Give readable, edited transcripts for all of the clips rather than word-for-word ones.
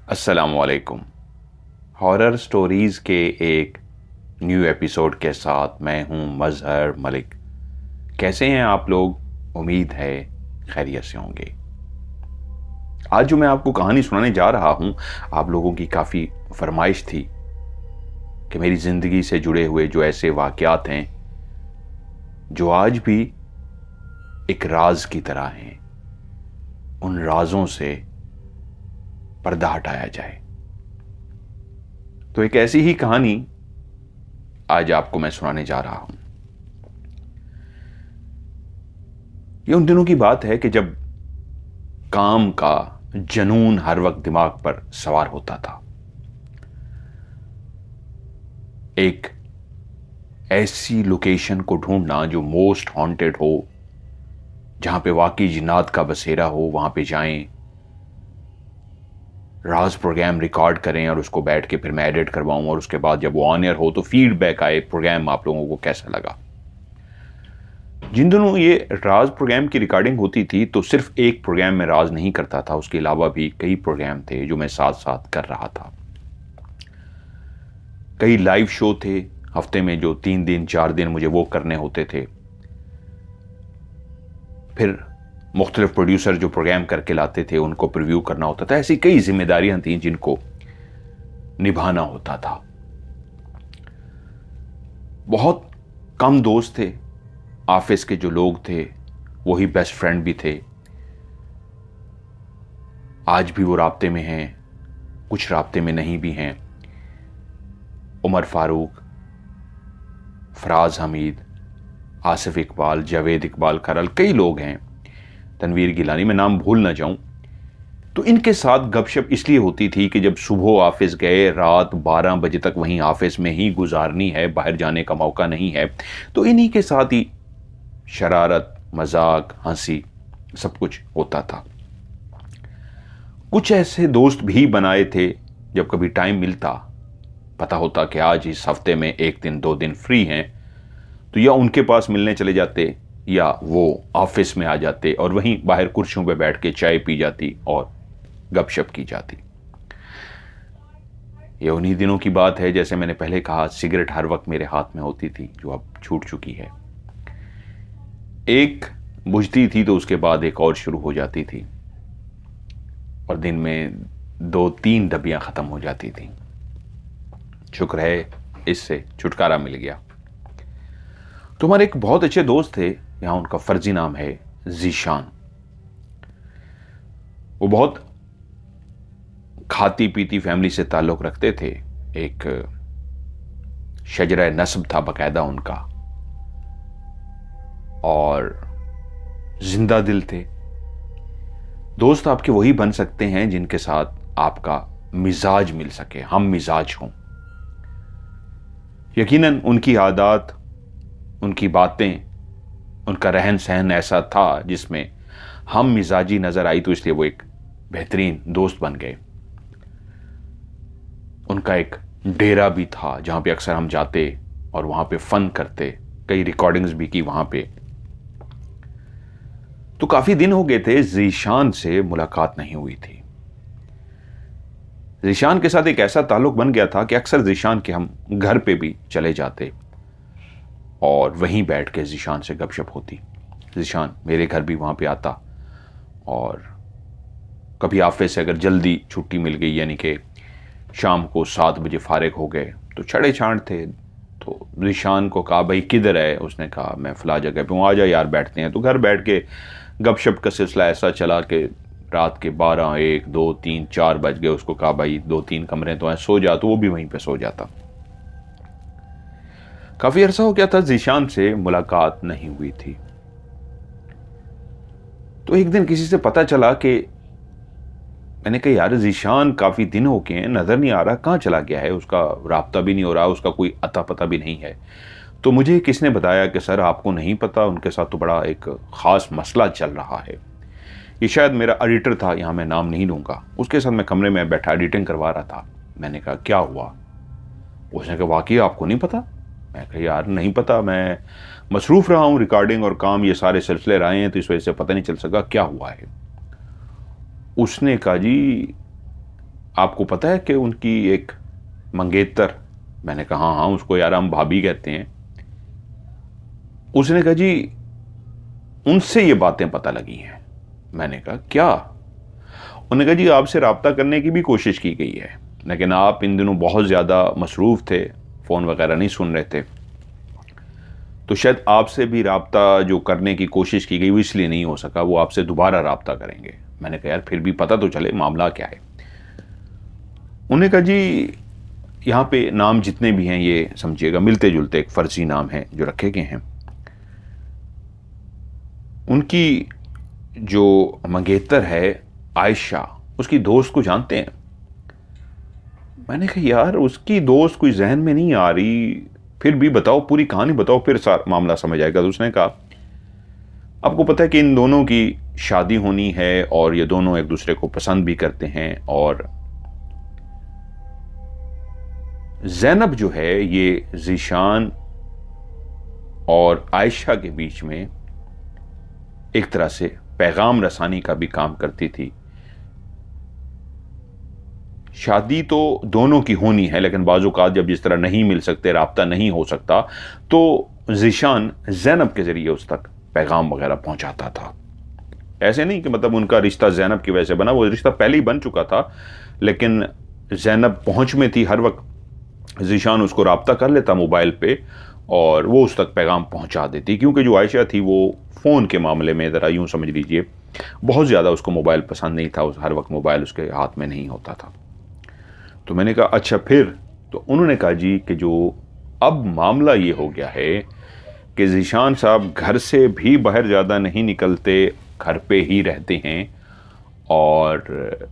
अस्सलामुअलैकुम। Horror stories के एक न्यू एपिसोड के साथ मैं हूं मज़हर मलिक। कैसे हैं आप लोग? उम्मीद है खैरियत से होंगे। आज जो मैं आपको कहानी सुनाने जा रहा हूं, आप लोगों की काफ़ी फरमाइश थी कि मेरी ज़िंदगी से जुड़े हुए जो ऐसे वाक़यात हैं जो आज भी एक राज की तरह हैं, उन राजों से पर्दा हटाया जाए। तो एक ऐसी ही कहानी आज आपको मैं सुनाने जा रहा हूं। ये उन दिनों की बात है कि जब काम का जनून हर वक्त दिमाग पर सवार होता था। एक ऐसी लोकेशन को ढूंढना जो मोस्ट हॉन्टेड हो, जहां पे वाकई जिन्नात का बसेरा हो, वहां पे जाएं, राज प्रोग्राम रिकॉर्ड करें और उसको बैठ के फिर मैं एडिट करवाऊं और उसके बाद जब वो ऑन एयर हो तो फीडबैक आए प्रोग्राम आप लोगों को कैसा लगा। जिन दिनों ये राज प्रोग्राम की रिकॉर्डिंग होती थी तो सिर्फ एक प्रोग्राम में राज नहीं करता था, उसके अलावा भी कई प्रोग्राम थे जो मैं साथ साथ कर रहा था। कई लाइव शो थे हफ्ते में जो 3 दिन 4 दिन मुझे वो करने होते थे। फिर मुख्तलिफ प्रोड्यूसर जो प्रोग्राम करके लाते थे उनको प्रीव्यू करना होता था। ऐसी कई जिम्मेदारियां थीं जिनको निभाना होता था। बहुत कम दोस्त थे, ऑफिस के जो लोग थे वही बेस्ट फ्रेंड भी थे। आज भी वो राब्ते में हैं, कुछ राब्ते में नहीं भी हैं। उमर फारूक, फराज हमीद, आसिफ इकबाल, जावेद इकबाल करल, कई लोग हैं, तनवीर गिलानी, मैं नाम भूल ना जाऊं। तो इनके साथ गपशप इसलिए होती थी कि जब सुबह ऑफिस गए, रात 12 बजे तक वहीं ऑफिस में ही गुजारनी है, बाहर जाने का मौका नहीं है, तो इन्हीं के साथ ही शरारत, मजाक, हंसी सब कुछ होता था। कुछ ऐसे दोस्त भी बनाए थे जब कभी टाइम मिलता, पता होता कि आज इस हफ्ते में 1 दिन 2 दिन फ्री हैं, तो या उनके पास मिलने चले जाते या वो ऑफिस में आ जाते और वहीं बाहर कुर्सियों पे बैठ के चाय पी जाती और गपशप की जाती। ये उन्हीं दिनों की बात है, जैसे मैंने पहले कहा, सिगरेट हर वक्त मेरे हाथ में होती थी जो अब छूट चुकी है। एक बुझती थी तो उसके बाद एक और शुरू हो जाती थी और दिन में 2-3 डब्बियां खत्म हो जाती थी। शुक्र है इससे छुटकारा मिल गया। तो हमारे एक बहुत अच्छे दोस्त थे, यहां उनका फर्जी नाम है जीशान। वो बहुत खाती पीती फैमिली से ताल्लुक रखते थे। एक शजरा नस्ब था बकायदा उनका, और जिंदा दिल थे। दोस्त आपके वही बन सकते हैं जिनके साथ आपका मिजाज मिल सके, हम मिजाज हों। यकीनन उनकी आदत, उनकी बातें, उनका रहन सहन ऐसा था जिसमें हम मिजाजी नजर आई, तो इसलिए वो एक बेहतरीन दोस्त बन गए। उनका एक डेरा भी था जहां पे अक्सर हम जाते और वहां पे फन करते, कई रिकॉर्डिंग्स भी की वहां पे। तो काफी दिन हो गए थे जीशान से मुलाकात नहीं हुई थी। जीशान के साथ एक ऐसा ताल्लुक बन गया था कि अक्सर जीशान के हम घर पे भी चले जाते और वहीं बैठ के जीशान से गपशप होती। जीशान मेरे घर भी वहां पे आता और कभी ऑफिस से अगर जल्दी छुट्टी मिल गई, यानी कि शाम को 7 बजे फारिग हो गए, तो छड़े छांट थे, तो जीशान को कहा भाई किधर है? उसने कहा मैं फला जगह पे हूँ, आ जा यार बैठते हैं। तो घर बैठ के गपशप का सिलसिला ऐसा चला कि रात के 12, 1, 2, 3, 4 बज गए। उसको कहा भाई 2-3 कमरे तो हैं, सो जा, तो वो भी वहीं पे सो जाता। काफी अरसा हो गया था जीशान से मुलाकात नहीं हुई थी। तो एक दिन किसी से पता चला कि, मैंने कहा यार जीशान काफी दिन हो गए हैं, नजर नहीं आ रहा, कहाँ चला गया है? उसका राब्ता भी नहीं हो रहा, उसका कोई अता पता भी नहीं है। तो मुझे किसने बताया कि सर आपको नहीं पता, उनके साथ तो बड़ा एक खास मसला चल रहा है। ये शायद मेरा एडिटर था, यहाँ मैं नाम नहीं लूंगा, उसके साथ मैं कमरे में बैठा एडिटिंग करवा रहा था। मैंने कहा क्या हुआ? उसने कहा वाकई आपको नहीं पता? मैं कहा यार नहीं पता, मैं मसरूफ़ रहा हूँ, रिकॉर्डिंग और काम ये सारे सिलसिले रहे हैं, तो इस वजह से पता नहीं चल सका क्या हुआ है। उसने कहा जी आपको पता है कि उनकी एक मंगेतर, मैंने कहा हाँ हाँ, उसको यार हम भाभी कहते हैं। उसने कहा जी उनसे ये बातें पता लगी हैं। मैंने कहा क्या? उन्होंने कहा जी आपसे रब्ता करने की भी कोशिश की गई है, लेकिन आप इन दिनों बहुत ज़्यादा मसरूफ़ थे, फ़ोन वगैरह नहीं सुन रहे थे, तो शायद आपसे भी रब्ता जो करने की कोशिश की गई वो इसलिए नहीं हो सका, वो आपसे दोबारा रब्ता करेंगे। मैंने कहा यार फिर भी पता तो चले मामला क्या है। उन्होंने कहा जी यहाँ पे नाम जितने भी हैं ये समझिएगा मिलते जुलते एक फ़र्जी नाम हैं जो रखे गए हैं। उनकी जो मंगेतर है आयशा, उसकी दोस्त को जानते हैं? मैंने कहा यार उसकी दोस्त कोई जहन में नहीं आ रही, फिर भी बताओ, पूरी कहानी बताओ, फिर मामला समझ आएगा। तो उसने कहा आपको पता है कि इन दोनों की शादी होनी है और ये दोनों एक दूसरे को पसंद भी करते हैं, और ज़ैनब जो है ये ज़ीशान और आयशा के बीच में एक तरह से पैगाम रसानी का भी काम करती थी। शादी तो दोनों की होनी है, लेकिन बाज़-औक़ात जब जिस तरह नहीं मिल सकते, राब्ता नहीं हो सकता, तो ज़ीशान ज़ैनब के ज़रिए उस तक पैगाम वगैरह पहुंचाता था। ऐसे नहीं कि मतलब उनका रिश्ता ज़ैनब की वजह से बना, वो रिश्ता पहले ही बन चुका था, लेकिन ज़ैनब पहुंच में थी, हर वक्त ज़ीशान उसको राब्ता कर लेता मोबाइल पे और वो उस तक पैगाम पहुंचा देती, क्योंकि जो आयशा थी वो फ़ोन के मामले में ज़रा यूँ समझ लीजिए बहुत ज़्यादा उसको मोबाइल पसंद नहीं था, हर वक्त मोबाइल उसके हाथ में नहीं होता था। तो मैंने कहा अच्छा फिर? तो उन्होंने कहा जी कि जो अब मामला ये हो गया है कि ज़ीशान साहब घर से भी बाहर ज़्यादा नहीं निकलते, घर पे ही रहते हैं, और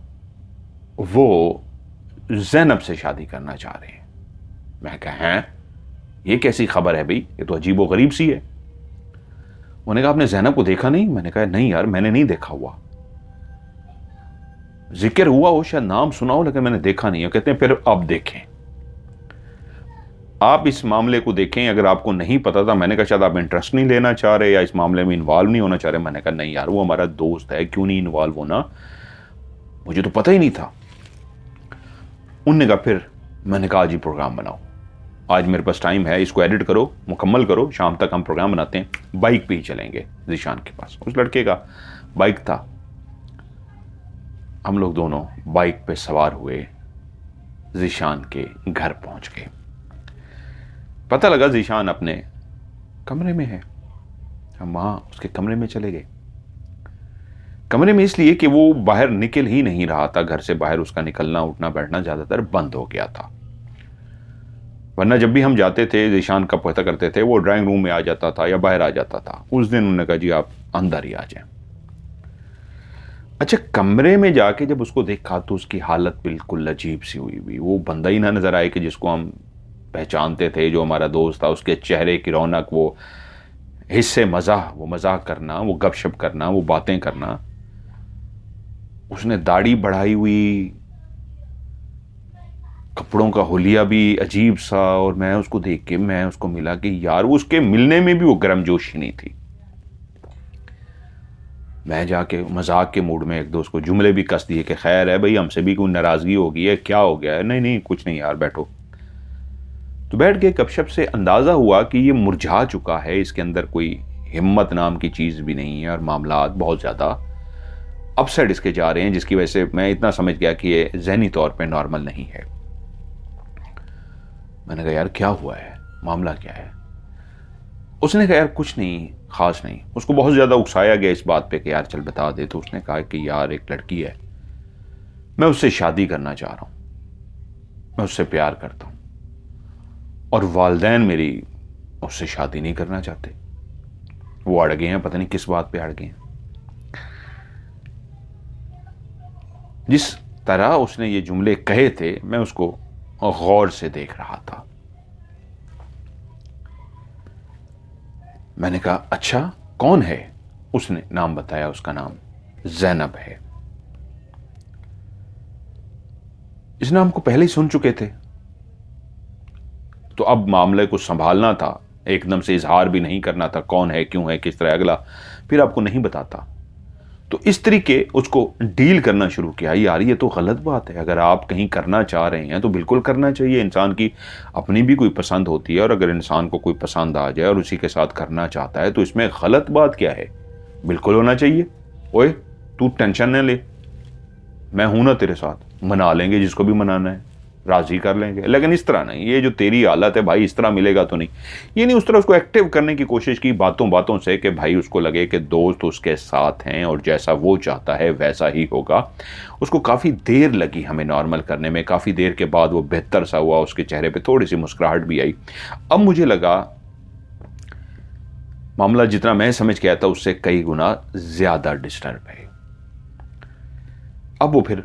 वो ज़ैनब से शादी करना चाह रहे हैं। मैं कहा हैं ये कैसी खबर है भाई, ये तो अजीब व गरीब सी है। उन्होंने कहा आपने ज़ैनब को देखा नहीं? मैंने कहा नहीं यार मैंने नहीं देखा हुआ, जिक्र हुआ हो, शायद नाम सुना हो, लेकिन मैंने देखा नहीं है। कहते हैं फिर आप देखें, आप इस मामले को देखें, अगर आपको नहीं पता था। मैंने कहा शायद आप इंटरेस्ट नहीं लेना चाह रहे या इस मामले में इन्वॉल्व नहीं होना चाह रहे। मैंने कहा नहीं यार वो हमारा दोस्त है, क्यों नहीं इन्वॉल्व होना, मुझे तो पता ही नहीं था। उनने कहा फिर? मैंने कहा आज ही प्रोग्राम बनाओ, आज मेरे पास टाइम है, इसको एडिट करो, मुकम्मल करो, शाम तक हम प्रोग्राम बनाते हैं, बाइक पे ही चलेंगे ज़ीशान के पास। उस लड़के का बाइक था, हम लोग दोनों बाइक पे सवार हुए, ज़ीशान के घर पहुंच गए। पता लगा ज़ीशान अपने कमरे में है, हम वहां उसके कमरे में चले गए। कमरे में इसलिए कि वो बाहर निकल ही नहीं रहा था, घर से बाहर उसका निकलना उठना बैठना ज़्यादातर बंद हो गया था। वरना जब भी हम जाते थे ज़ीशान का पता करते थे, वो ड्राइंग रूम में आ जाता था या बाहर आ जाता था। उस दिन उन्होंने कहा जी आप अंदर ही आ जाएं। अच्छा, कमरे में जाके जब उसको देखा तो उसकी हालत बिल्कुल अजीब सी हुई हुई, वो बंदा ही ना नजर आए कि जिसको हम पहचानते थे, जो हमारा दोस्त था। उसके चेहरे की रौनक, वो हिस्से मजाक, वो मजाक करना, वो गपशप करना, वो बातें करना। उसने दाढ़ी बढ़ाई हुई, कपड़ों का हुलिया भी अजीब सा, और मैं उसको देख के मैं उसको मिला कि यार उसके मिलने में भी वो गर्मजोशी नहीं थी। मैं जाके मजाक के मूड में एक दोस्त को जुमले भी कस दिए कि खैर है भाई, हमसे भी कोई नाराज़गी हो गई है, क्या हो गया है? नहीं नहीं कुछ नहीं यार बैठो। तो बैठ के गपशप से अंदाज़ा हुआ कि ये मुरझा चुका है, इसके अंदर कोई हिम्मत नाम की चीज़ भी नहीं है, और मामलात बहुत ज़्यादा अपसाइड इसके जा रहे हैं, जिसकी वजह से मैं इतना समझ गया कि ये जहनी तौर पे नॉर्मल नहीं है। मैंने कहा यार क्या हुआ है, मामला क्या है? उसने कहा यार कुछ नहीं, खास नहीं। उसको बहुत ज़्यादा उकसाया गया इस बात पे कि यार चल बता दे। तो उसने कहा कि यार एक लड़की है, मैं उससे शादी करना चाह रहा हूँ, मैं उससे प्यार करता हूँ, और वालिदैन मेरी उससे शादी नहीं करना चाहते। वो अड़ गए हैं, पता नहीं किस बात पे अड़ गए हैं। जिस तरह उसने ये जुमले कहे थे, मैं उसको गौर से देख रहा था। मैंने कहा अच्छा कौन है? उसने नाम बताया, उसका नाम ज़ैनब है। इस नाम को पहले ही सुन चुके थे, तो अब मामले को संभालना था, एकदम से इजहार भी नहीं करना था कौन है, क्यों है, किस तरह, अगला फिर आपको नहीं बताता। तो इस तरीके उसको डील करना शुरू किया। यार ये तो गलत बात है, अगर आप कहीं करना चाह रहे हैं तो बिल्कुल करना चाहिए। इंसान की अपनी भी कोई पसंद होती है, और अगर इंसान को कोई पसंद आ जाए और उसी के साथ करना चाहता है तो इसमें गलत बात क्या है, बिल्कुल होना चाहिए। ओए तू टेंशन न ले, मैं हूं ना तेरे साथ, मना लेंगे जिसको भी मनाना है, राजी कर लेंगे। लेकिन इस तरह नहीं, ये जो तेरी हालत है भाई, इस तरह मिलेगा तो नहीं। ये नहीं, उस तरह उसको एक्टिव करने की कोशिश की बातों बातों से, कि भाई उसको लगे कि दोस्त उसके साथ हैं और जैसा वो चाहता है वैसा ही होगा। उसको काफ़ी देर लगी हमें नॉर्मल करने में। काफ़ी देर के बाद वो बेहतर सा हुआ, उसके चेहरे पे थोड़ी सी मुस्कुराहट भी आई। अब मुझे लगा मामला जितना मैं समझ के आया था उससे कई गुना ज़्यादा डिस्टर्ब है। अब वो फिर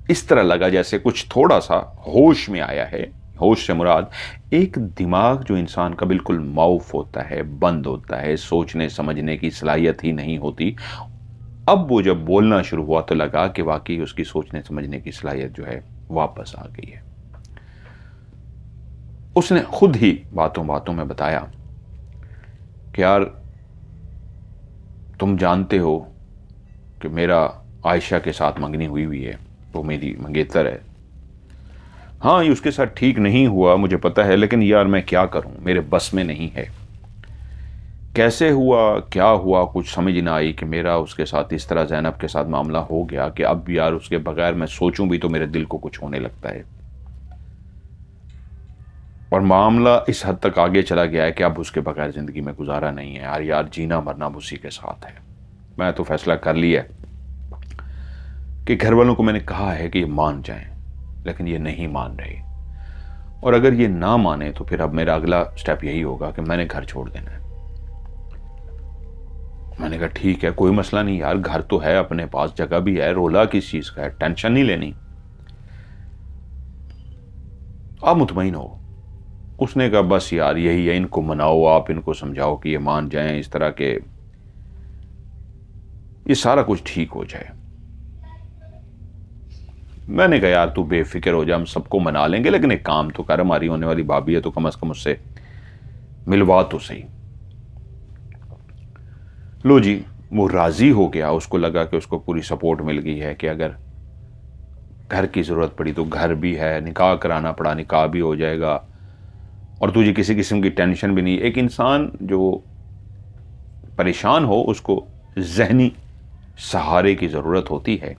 इस तरह लगा जैसे कुछ थोड़ा सा होश में आया है। होश से मुराद एक दिमाग जो इंसान का बिल्कुल माउफ होता है, बंद होता है, सोचने समझने की सलाहियत ही नहीं होती। अब वो जब बोलना शुरू हुआ तो लगा कि वाकई उसकी सोचने समझने की सलाहियत जो है वापस आ गई है। उसने खुद ही बातों बातों में बताया कि यार तुम जानते हो कि मेरा आयशा के साथ मंगनी हुई हुई है, वो मेरी मंगेतर है। हाँ ये उसके साथ ठीक नहीं हुआ मुझे पता है, लेकिन यार मैं क्या करूं, मेरे बस में नहीं है। कैसे हुआ क्या हुआ कुछ समझ ना आई कि मेरा उसके साथ इस तरह ज़ैनब के साथ मामला हो गया कि अब यार उसके बगैर मैं सोचूं भी तो मेरे दिल को कुछ होने लगता है। और मामला इस हद तक आगे चला गया है कि अब उसके बगैर ज़िंदगी में गुजारा नहीं है। यार जीना मरना उसी के साथ है। मैं तो फैसला कर लिया कि घर वालों को मैंने कहा है कि ये मान जाएं, लेकिन ये नहीं मान रहे। और अगर ये ना माने तो फिर अब मेरा अगला स्टेप यही होगा कि मैंने घर छोड़ देना है। मैंने कहा ठीक है, कोई मसला नहीं यार, घर तो है अपने पास, जगह भी है, रोला किस चीज़ का है, टेंशन नहीं लेनी, आप मुतमईन हो। उसने कहा बस यार यही है, इनको मनाओ, आप इनको समझाओ कि ये मान जाएं, इस तरह के ये सारा कुछ ठीक हो जाए। मैंने कहा यार तू बेफिक्र हो जा, हम सबको मना लेंगे, लेकिन एक काम तो कर, हमारी होने वाली भाभी है तो कम से कम उससे मिलवा तो सही। लो जी, वो राजी हो गया। उसको लगा कि उसको पूरी सपोर्ट मिल गई है कि अगर घर की ज़रूरत पड़ी तो घर भी है, निकाह कराना पड़ा निकाह भी हो जाएगा, और तुझे किसी किस्म की टेंशन भी नहीं। एक इंसान जो परेशान हो उसको ज़हनी सहारे की ज़रूरत होती है।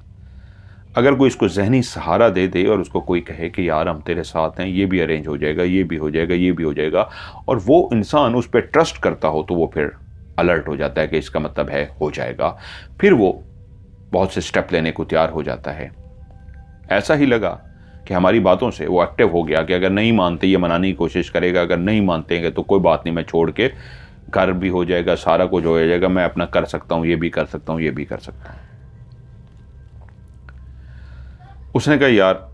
अगर कोई इसको ज़हनी सहारा दे दे और उसको कोई कहे कि यार हम तेरे साथ हैं, ये भी अरेंज हो जाएगा, ये भी हो जाएगा, ये भी हो जाएगा, और वो इंसान उस पर ट्रस्ट करता हो, तो वो फिर अलर्ट हो जाता है कि इसका मतलब है हो जाएगा। फिर वो बहुत से स्टेप लेने को तैयार हो जाता है। ऐसा ही लगा कि हमारी बातों से वो एक्टिव हो गया कि अगर नहीं मानते ये मनाने की कोशिश करेगा, अगर नहीं मानते तो कोई बात नहीं, मैं छोड़ के घर भी हो जाएगा, सारा कुछ हो जाएगा, मैं अपना कर सकता हूँ, ये भी कर सकता हूँ, ये भी कर सकता हूँ। उसने कहा यार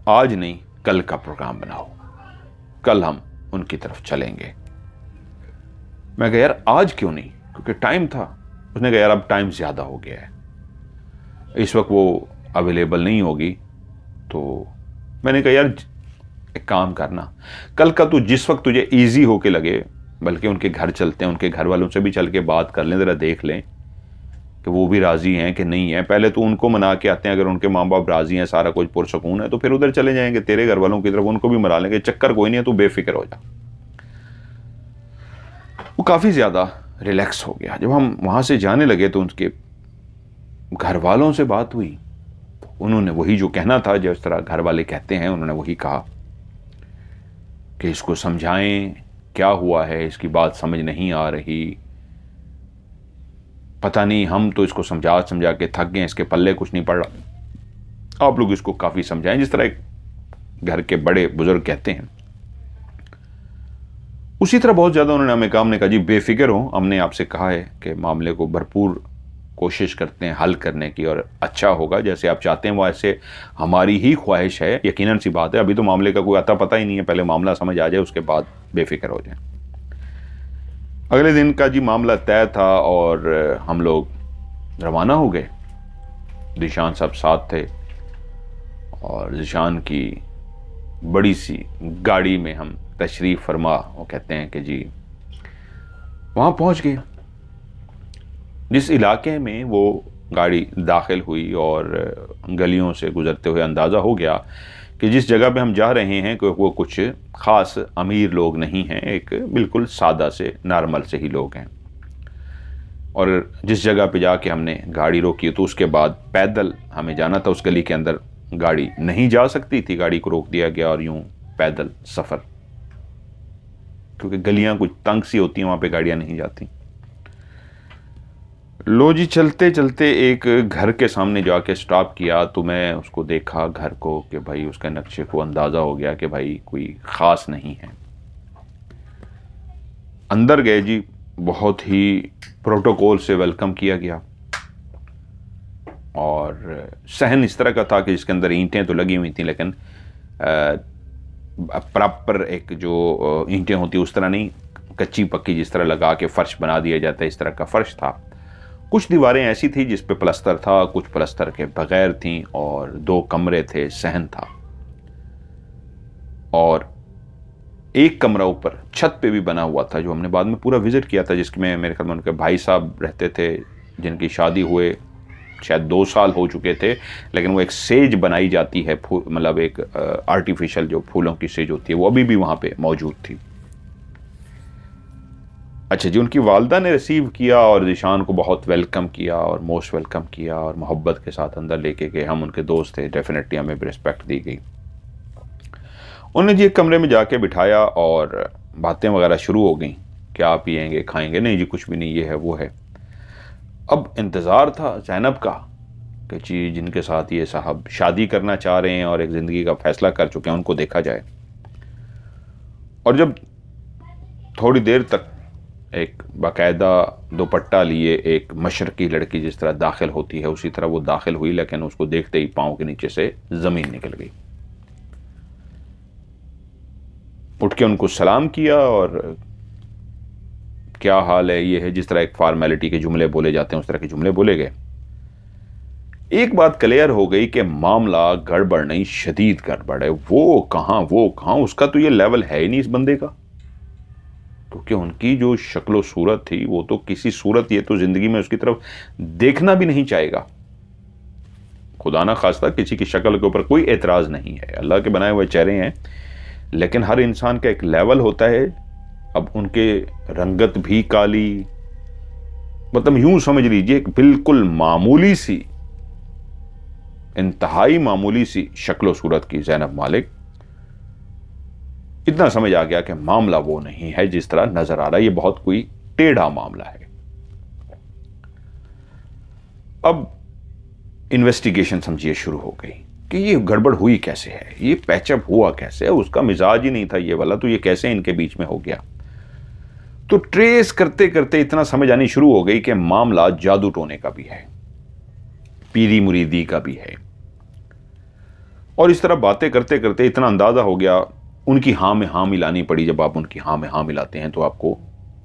आज नहीं कल का प्रोग्राम बनाओ, कल हम उनकी तरफ चलेंगे। मैं कहा यार आज क्यों नहीं, क्योंकि टाइम था। उसने कहा यार अब टाइम ज़्यादा हो गया है, इस वक्त वो अवेलेबल नहीं होगी। तो मैंने कहा यार एक काम करना, कल का तू जिस वक्त तुझे ईजी होके लगे, बल्कि उनके घर चलते हैं, उनके घर वालों से भी चल के बात कर लें, ज़रा देख लें कि वो भी राज़ी हैं कि नहीं है। पहले तो उनको मना के आते हैं, अगर उनके माँ बाप राज़ी हैं, सारा कुछ पुरसकून है, तो फिर उधर चले जाएंगे तेरे घर वालों की तरफ, उनको भी मना लेंगे, चक्कर कोई नहीं है, तू बेफिक्र हो जा। वो काफ़ी ज़्यादा रिलैक्स हो गया। जब हम वहाँ से जाने लगे तो उनके घर वालों से बात हुई, उन्होंने वही जो कहना था, जिस तरह घर वाले कहते हैं, उन्होंने वही कहा कि इसको समझाएं क्या हुआ है, इसकी बात समझ नहीं आ रही, पता नहीं, हम तो इसको समझा समझा के थक गए, इसके पल्ले कुछ नहीं पड़ रहा, आप लोग इसको काफ़ी समझाएं, जिस तरह एक घर के बड़े बुजुर्ग कहते हैं। उसी तरह बहुत ज़्यादा उन्होंने हमें कहा, हमने कहा जी बेफिक्र हो, हमने आपसे कहा है कि मामले को भरपूर कोशिश करते हैं हल करने की, और अच्छा होगा जैसे आप चाहते हैं वैसे हमारी ही ख्वाहिश है। यकीनन सी बात है, अभी तो मामले का कोई अता पता ही नहीं है, पहले मामला समझ आ जाए, उसके बाद बेफिक्र हो जाए। अगले दिन का जी मामला तय था और हम लोग रवाना हो गए। ज़ीशान साहब साथ थे और ज़ीशान की बड़ी सी गाड़ी में हम तशरीफ़ फरमा, वो कहते हैं कि जी वहाँ पहुँच गए जिस इलाके में वो गाड़ी दाखिल हुई और गलियों से गुजरते हुए अंदाज़ा हो गया कि जिस जगह पे हम जा रहे हैं कि वो कुछ ख़ास अमीर लोग नहीं हैं, एक बिल्कुल सादा से नॉर्मल से ही लोग हैं। और जिस जगह पे जाके हमने गाड़ी रोकी तो उसके बाद पैदल हमें जाना था, उस गली के अंदर गाड़ी नहीं जा सकती थी, गाड़ी को रोक दिया गया और यूं पैदल सफ़र, क्योंकि गलियां कुछ तंग सी होती हैं, वहाँ पे गाड़ियां नहीं जाती। लो जी, चलते चलते एक घर के सामने जाके स्टॉप किया तो मैं उसको देखा घर को कि भाई उसके नक्शे को अंदाज़ा हो गया कि भाई कोई ख़ास नहीं है। अंदर गए जी, बहुत ही प्रोटोकॉल से वेलकम किया गया और सहन इस तरह का था कि जिसके अंदर ईंटें तो लगी हुई थी लेकिन प्रॉपर एक जो ईंटें होती उस तरह नहीं, कच्ची पक्की जिस तरह लगा के फ़र्श बना दिया जाता है इस तरह का फ़र्श था। कुछ दीवारें ऐसी थी जिस पे प्लस्तर था, कुछ प्लस्तर के बगैर थीं और 2 कमरे थे, सहन था। और एक कमरा ऊपर छत पे भी बना हुआ था जो हमने बाद में पूरा विज़िट किया था, जिसमें मेरे ख्याल में उनके भाई साहब रहते थे जिनकी शादी हुए शायद 2 साल हो चुके थे, लेकिन वो एक सेज बनाई जाती है, मतलब एक आर्टिफिशियल जो फूलों की सेज होती है, वो अभी भी वहाँ पे मौजूद थी। अच्छा जी, उनकी वालदा ने रिसीव किया और ज़ीशान को बहुत वेलकम किया और मोस्ट वेलकम किया और मोहब्बत के साथ अंदर लेके गए। हम उनके दोस्त थे, डेफिनेटली हमें भी रिस्पेक्ट दी गई। उन्होंने जी एक कमरे में जाके बिठाया और बातें वगैरह शुरू हो गई, क्या पिएंगे खाएंगे, नहीं जी कुछ भी नहीं, ये है वो है। अब इंतज़ार था ज़ैनब का कि जी जिनके साथ ये साहब शादी करना चाह रहे हैं और एक ज़िंदगी का फ़ैसला कर चुके हैं उनको देखा जाए। और जब थोड़ी देर तक एक बाकायदा दुपट्टा लिए एक मशरकी लड़की जिस तरह दाखिल होती है उसी तरह वो दाखिल हुई, लेकिन उसको देखते ही पाँव के नीचे से ज़मीन निकल गई। उठ के उनको सलाम किया और क्या हाल है, ये है, जिस तरह एक फॉर्मेलिटी के जुमले बोले जाते हैं उस तरह के जुमले बोले गए। एक बात क्लियर हो गई कि मामला गड़बड़ नहीं, शदीद गड़बड़ है। वो कहाँ, उसका तो ये लेवल है ही नहीं इस बंदे का, क्योंकि उनकी जो शक्ल सूरत थी वो तो किसी सूरत ये तो जिंदगी में उसकी तरफ देखना भी नहीं चाहेगा। खुदा ना खास्ता किसी की शक्ल के ऊपर कोई एतराज नहीं है, अल्लाह के बनाए हुए चेहरे हैं, लेकिन हर इंसान का एक लेवल होता है। अब उनके रंगत भी काली, मतलब यूं समझ लीजिए बिल्कुल मामूली सी, इंतहाई मामूली सी शक्ल सूरत की ज़ैनब मालिक। इतना समझ आ गया कि मामला वो नहीं है जिस तरह नजर आ रहा है, ये बहुत कोई टेढ़ा मामला है। अब इन्वेस्टिगेशन समझिए शुरू हो गई कि ये गड़बड़ हुई कैसे है, ये पैचअप हुआ कैसे है, उसका मिजाज ही नहीं था ये वाला, तो ये कैसे इनके बीच में हो गया। तो ट्रेस करते करते इतना समझ आनी शुरू हो गई कि मामला जादू टोने का भी है, पीरी मुरीदी का भी है। और इस तरह बातें करते करते इतना अंदाजा हो गया, उनकी हाँ में हाँ मिलानी पड़ी। जब आप उनकी हाँ में हाँ मिलाते हैं तो आपको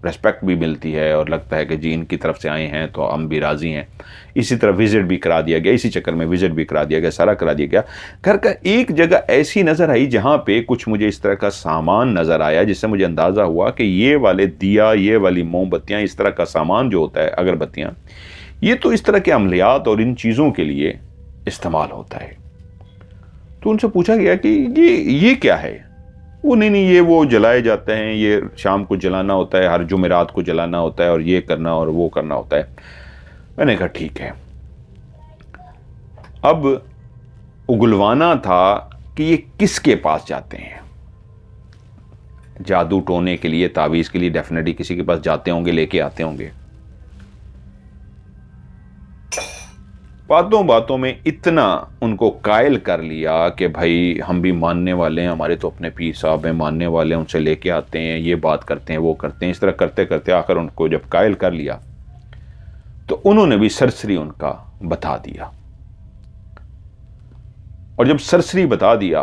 रेस्पेक्ट भी मिलती है और लगता है कि जी इनकी तरफ से आए हैं तो हम भी राज़ी हैं। इसी तरह विज़िट भी करा दिया गया, इसी चक्कर में विज़िट भी करा दिया गया, सारा करा दिया गया। घर का एक जगह ऐसी नज़र आई जहाँ पे कुछ मुझे इस तरह का सामान नज़र आया जिससे मुझे अंदाज़ा हुआ कि ये वाले दिया, ये वाली मोमबत्तियाँ, इस तरह का सामान जो होता है, अगरबत्तियाँ, ये तो इस तरह के अमलियात और इन चीज़ों के लिए इस्तेमाल होता है। तो उनसे पूछा गया कि ये क्या है। वो नहीं, ये वो जलाए जाते हैं, ये शाम को जलाना होता है, हर जुमेरात को जलाना होता है और ये करना और वो करना होता है। मैंने कहा ठीक है। अब उगलवाना था कि ये किसके पास जाते हैं। जादू टोने के लिए, तावीज़ के लिए डेफिनेटली किसी के पास जाते होंगे, लेके आते होंगे। बातों बातों में इतना उनको कायल कर लिया कि भाई हम भी मानने वाले हैं, हमारे तो अपने पीर साहब हैं, मानने वाले हैं, उनसे लेके आते हैं, ये बात करते हैं, वो करते हैं। इस तरह करते करते आखिर उनको जब कायल कर लिया तो उन्होंने भी सरसरी उनका बता दिया। और जब सरसरी बता दिया,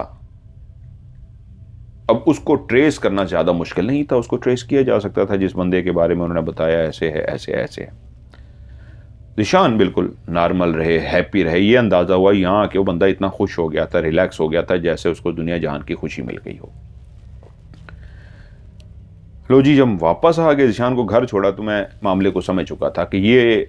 अब उसको ट्रेस करना ज़्यादा मुश्किल नहीं था, उसको ट्रेस किया जा सकता था। जिस बंदे के बारे में उन्होंने बताया ऐसे है, ऐसे ऐसे है। ज़ीशान बिल्कुल नॉर्मल रहे, हैप्पी रहे। ये अंदाज़ा हुआ यहाँ आके वो बंदा इतना खुश हो गया था, रिलैक्स हो गया था, जैसे उसको दुनिया जहान की खुशी मिल गई हो। लो जी, जब वापस आ गए, ज़ीशान को घर छोड़ा तो मैं मामले को समझ चुका था कि ये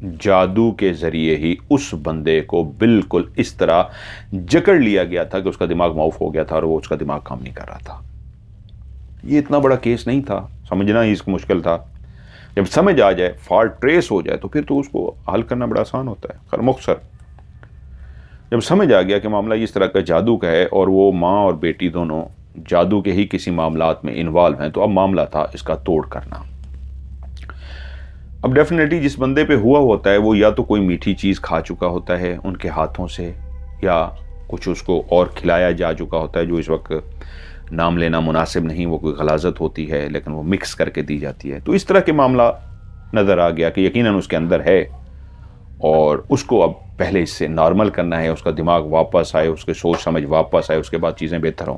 जादू के ज़रिए ही उस बंदे को बिल्कुल इस तरह जकड़ लिया गया था कि उसका दिमाग माउफ हो गया था और वो उसका दिमाग काम नहीं कर रहा था। ये इतना बड़ा केस नहीं था, समझना ही इसको मुश्किल था। जब समझ आ जाए, फॉल्ट ट्रेस हो जाए, तो फिर तो उसको हल करना बड़ा आसान होता है। खैर मुख्तसर जब समझ आ गया कि मामला इस तरह का जादू का है और वो माँ और बेटी दोनों जादू के ही किसी मामलात में इन्वॉल्व हैं, तो अब मामला था इसका तोड़ करना। अब डेफिनेटली जिस बंदे पे हुआ होता है वो या तो कोई मीठी चीज़ खा चुका होता है उनके हाथों से, या कुछ उसको और खिलाया जा चुका होता है जो इस वक्त नाम लेना मुनासिब नहीं, वो कोई गलाजत होती है लेकिन वो मिक्स करके दी जाती है। तो इस तरह के मामला नज़र आ गया कि यकीनन उसके अंदर है और उसको अब पहले इससे नॉर्मल करना है, उसका दिमाग वापस आए, उसके सोच समझ वापस आए, उसके बाद चीज़ें बेहतर हों।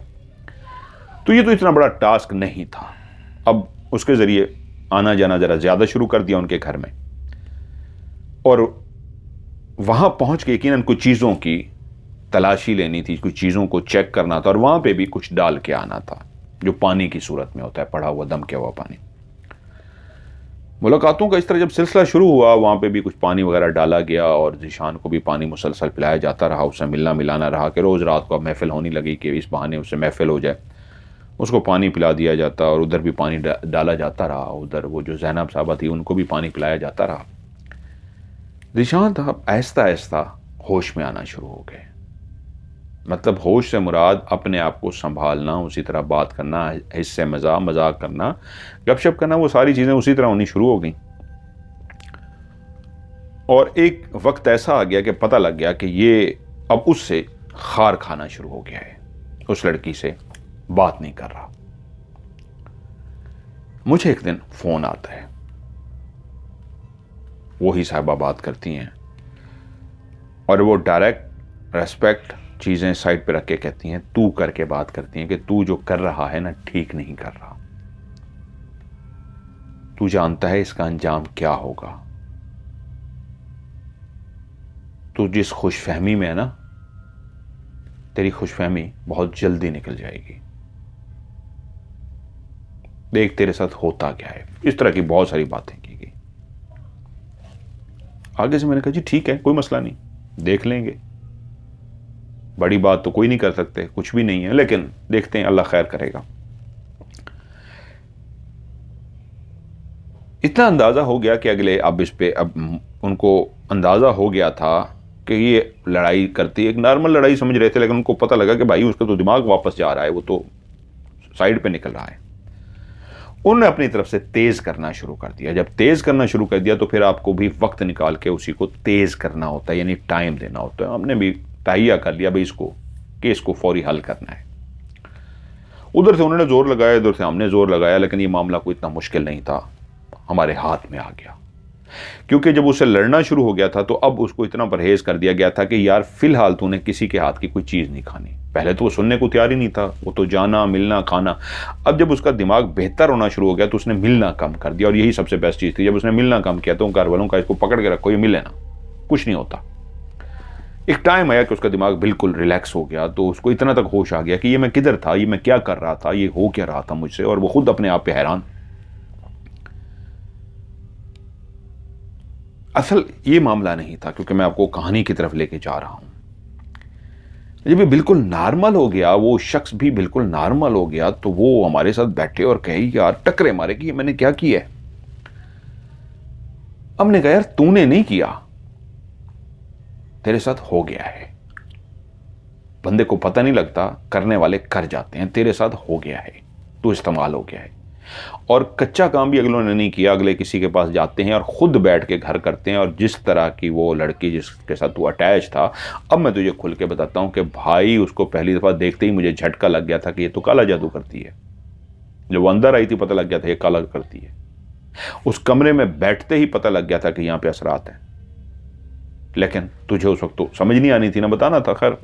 तो ये तो इतना बड़ा टास्क नहीं था। अब उसके ज़रिए आना जाना ज़रा ज़्यादा शुरू कर दिया उनके घर में, और वहाँ पहुँच के यकीनन कुछ चीज़ों की तलाशी लेनी थी, कुछ चीज़ों को चेक करना था, और वहाँ पे भी कुछ डाल के आना था जो पानी की सूरत में होता है, पड़ा हुआ दम किया हुआ पानी। मुलाकातों का इस तरह जब सिलसिला शुरू हुआ, वहाँ पे भी कुछ पानी वगैरह डाला गया और ज़ीशान को भी पानी मुसलसल पिलाया जाता रहा, उससे मिलना मिलाना रहा कि रोज़ रात को अब महफिल होने लगी कि इस बहाने उससे महफिल हो जाए। उसको पानी पिला दिया जाता और उधर भी पानी डाला जाता रहा, उधर वो जो ज़ैनब साहबा थी उनको भी पानी पिलाया जाता रहा। ज़ीशान साहब आहिस्ता आहिस्ता होश में आना शुरू हो गए। मतलब होश से मुराद अपने आप को संभालना, उसी तरह बात करना, हिस्से मजाक करना, गपशप करना, वो सारी चीज़ें उसी तरह होनी शुरू हो गई। और एक वक्त ऐसा आ गया कि पता लग गया कि ये अब उससे खार खाना शुरू हो गया है, उस लड़की से बात नहीं कर रहा। मुझे एक दिन फोन आता है, वही साहिबा बात करती हैं और वो डायरेक्ट रेस्पेक्ट चीज़ें साइड पे रख के कहती हैं, तू करके बात करती हैं कि तू जो कर रहा है ना ठीक नहीं कर रहा, तू जानता है इसका अंजाम क्या होगा, तू जिस खुशफहमी में है ना, तेरी खुशफहमी बहुत जल्दी निकल जाएगी, देख तेरे साथ होता क्या है। इस तरह की बहुत सारी बातें की गई। आगे से मैंने कहा जी ठीक है, कोई मसला नहीं, देख लेंगे, बड़ी बात तो कोई नहीं कर सकते, कुछ भी नहीं है, लेकिन देखते हैं, अल्लाह खैर करेगा। इतना अंदाजा हो गया कि अगले अब इस पे अब उनको अंदाजा हो गया था कि ये लड़ाई करती है, एक नॉर्मल लड़ाई समझ रहे थे, लेकिन उनको पता लगा कि भाई उसका तो दिमाग वापस जा रहा है, वो तो साइड पे निकल रहा है। उन्होंने अपनी तरफ से तेज करना शुरू कर दिया। जब तेज करना शुरू कर दिया तो फिर आपको भी वक्त निकाल के उसी को तेज करना होता है, यानी टाइम देना होता है। हमने भी तहिया कर लिया भाई इसको कि इसको फौरी हल करना है। उधर से उन्होंने जोर लगाया, इधर से हमने जोर लगाया, लेकिन ये मामला कोई इतना मुश्किल नहीं था, हमारे हाथ में आ गया। क्योंकि जब उससे लड़ना शुरू हो गया था तो अब उसको इतना परहेज कर दिया गया था कि यार फिलहाल तूने किसी के हाथ की कोई चीज़ नहीं खानी। पहले तो वो सुनने को तैयार ही नहीं था, वो तो जाना मिलना खाना। अब जब उसका दिमाग बेहतर होना शुरू हो गया तो उसने मिलना कम कर दिया, और यही सबसे बेस्ट चीज़ थी। जब उसने मिलना कम किया तो घर वालों का इसको पकड़ के रखो, ये मिले ना, कुछ नहीं होता। एक टाइम आया कि उसका दिमाग बिल्कुल रिलैक्स हो गया, तो उसको इतना तक होश आ गया कि ये मैं किधर था, ये मैं क्या कर रहा था, ये हो क्या रहा था मुझसे, और वो खुद अपने आप पे हैरान। असल ये मामला नहीं था, क्योंकि मैं आपको कहानी की तरफ लेके जा रहा हूं। जब ये बिल्कुल नॉर्मल हो गया, वो शख्स भी बिल्कुल नॉर्मल हो गया, तो वो हमारे साथ बैठे और कहे यार टकरे मारे कि ये मैंने क्या किया है। हमने कहा यार तूने नहीं किया, तेरे साथ हो गया है। बंदे को पता नहीं लगता, करने वाले कर जाते हैं। तेरे साथ हो गया है, तू इस्तेमाल हो गया है। और कच्चा काम भी अगलों ने नहीं किया, अगले किसी के पास जाते हैं और खुद बैठ के घर करते हैं। और जिस तरह की वो लड़की जिसके साथ तू अटैच था, अब मैं तुझे खुल के बताता हूं कि भाई उसको पहली दफ़ा देखते ही मुझे झटका लग गया था कि ये तो काला जादू करती है। जब वो अंदर आई थी पता लग गया था ये काला करती है। उस कमरे में बैठते ही पता लग गया था कि यहाँ पे असरात हैं, लेकिन तुझे उस वक्त तो समझ नहीं आनी थी ना, बताना था। खैर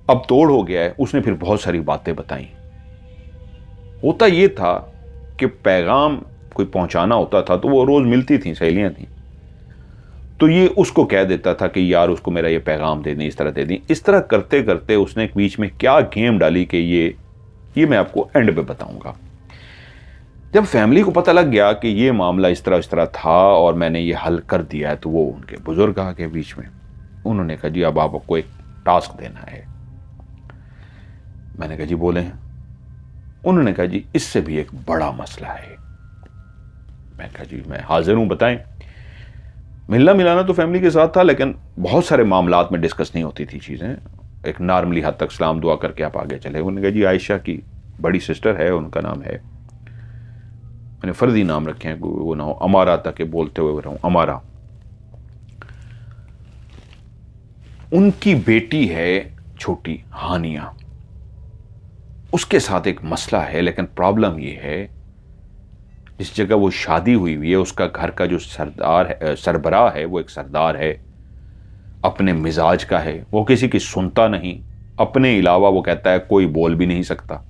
अब तोड़ हो गया है। उसने फिर बहुत सारी बातें बताई। होता ये था कि पैगाम कोई पहुंचाना होता था तो वो रोज मिलती थी, सहेलियां थी, तो ये उसको कह देता था कि यार उसको मेरा ये पैगाम दे दें, इस तरह दे दें। इस तरह करते करते उसने बीच में क्या गेम डाली कि ये मैं आपको एंड पे बताऊंगा। जब फैमिली को पता लग गया कि ये मामला इस तरह था और मैंने ये हल कर दिया है, तो वो उनके बुजुर्ग आ गए बीच में। उन्होंने कहा जी अब आपको एक टास्क देना है। मैंने कहा जी बोले। उन्होंने कहा जी इससे भी एक बड़ा मसला है। मैं कहा जी मैं हाजिर हूं, बताएं। मिलना मिलाना तो फैमिली के साथ था, लेकिन बहुत सारे मामलात में डिस्कस नहीं होती थी चीज़ें। एक नॉर्मली हद तक सलाम दुआ करके आप आगे चले। उन्होंने कहा जी आयशा की बड़ी सिस्टर है, उनका नाम है, मैंने फर्जी नाम रखे हैं, वो ना हो अमारा तक बोलते हुए रहूं, अमारा। उनकी बेटी है छोटी हानिया, उसके साथ एक मसला है। लेकिन प्रॉब्लम ये है जिस जगह वो शादी हुई हुई है उसका घर का जो सरबराह है वो एक सरदार है, अपने मिजाज का है, वो किसी की सुनता नहीं। अपने अलावा वो कहता है कोई बोल भी नहीं सकता।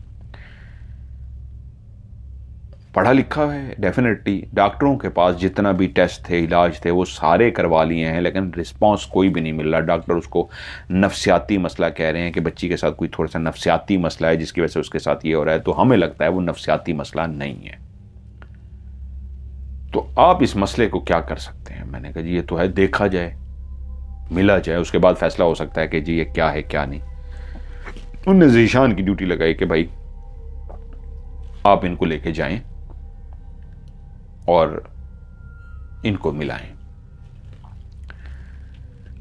पढ़ा लिखा है डेफिनेटली, डॉक्टरों के पास जितना भी टेस्ट थे, इलाज थे, वो सारे करवा लिए हैं, लेकिन रिस्पांस कोई भी नहीं मिल रहा। डॉक्टर उसको नफ्सियाती मसला कह रहे हैं कि बच्ची के साथ कोई थोड़ा सा नफ्सियाती मसला है जिसकी वजह से उसके साथ ये हो रहा है। तो हमें लगता है वो नफ्सियाती मसला नहीं है। तो आप इस मसले को क्या कर सकते हैं? मैंने कहा जी ये तो है, देखा जाए, मिला जाए, उसके बाद फैसला हो सकता है कि जी ये क्या है क्या नहीं। उनने जीशान की ड्यूटी लगाई कि भाई आप इनको लेके जाएं और इनको मिलाएं।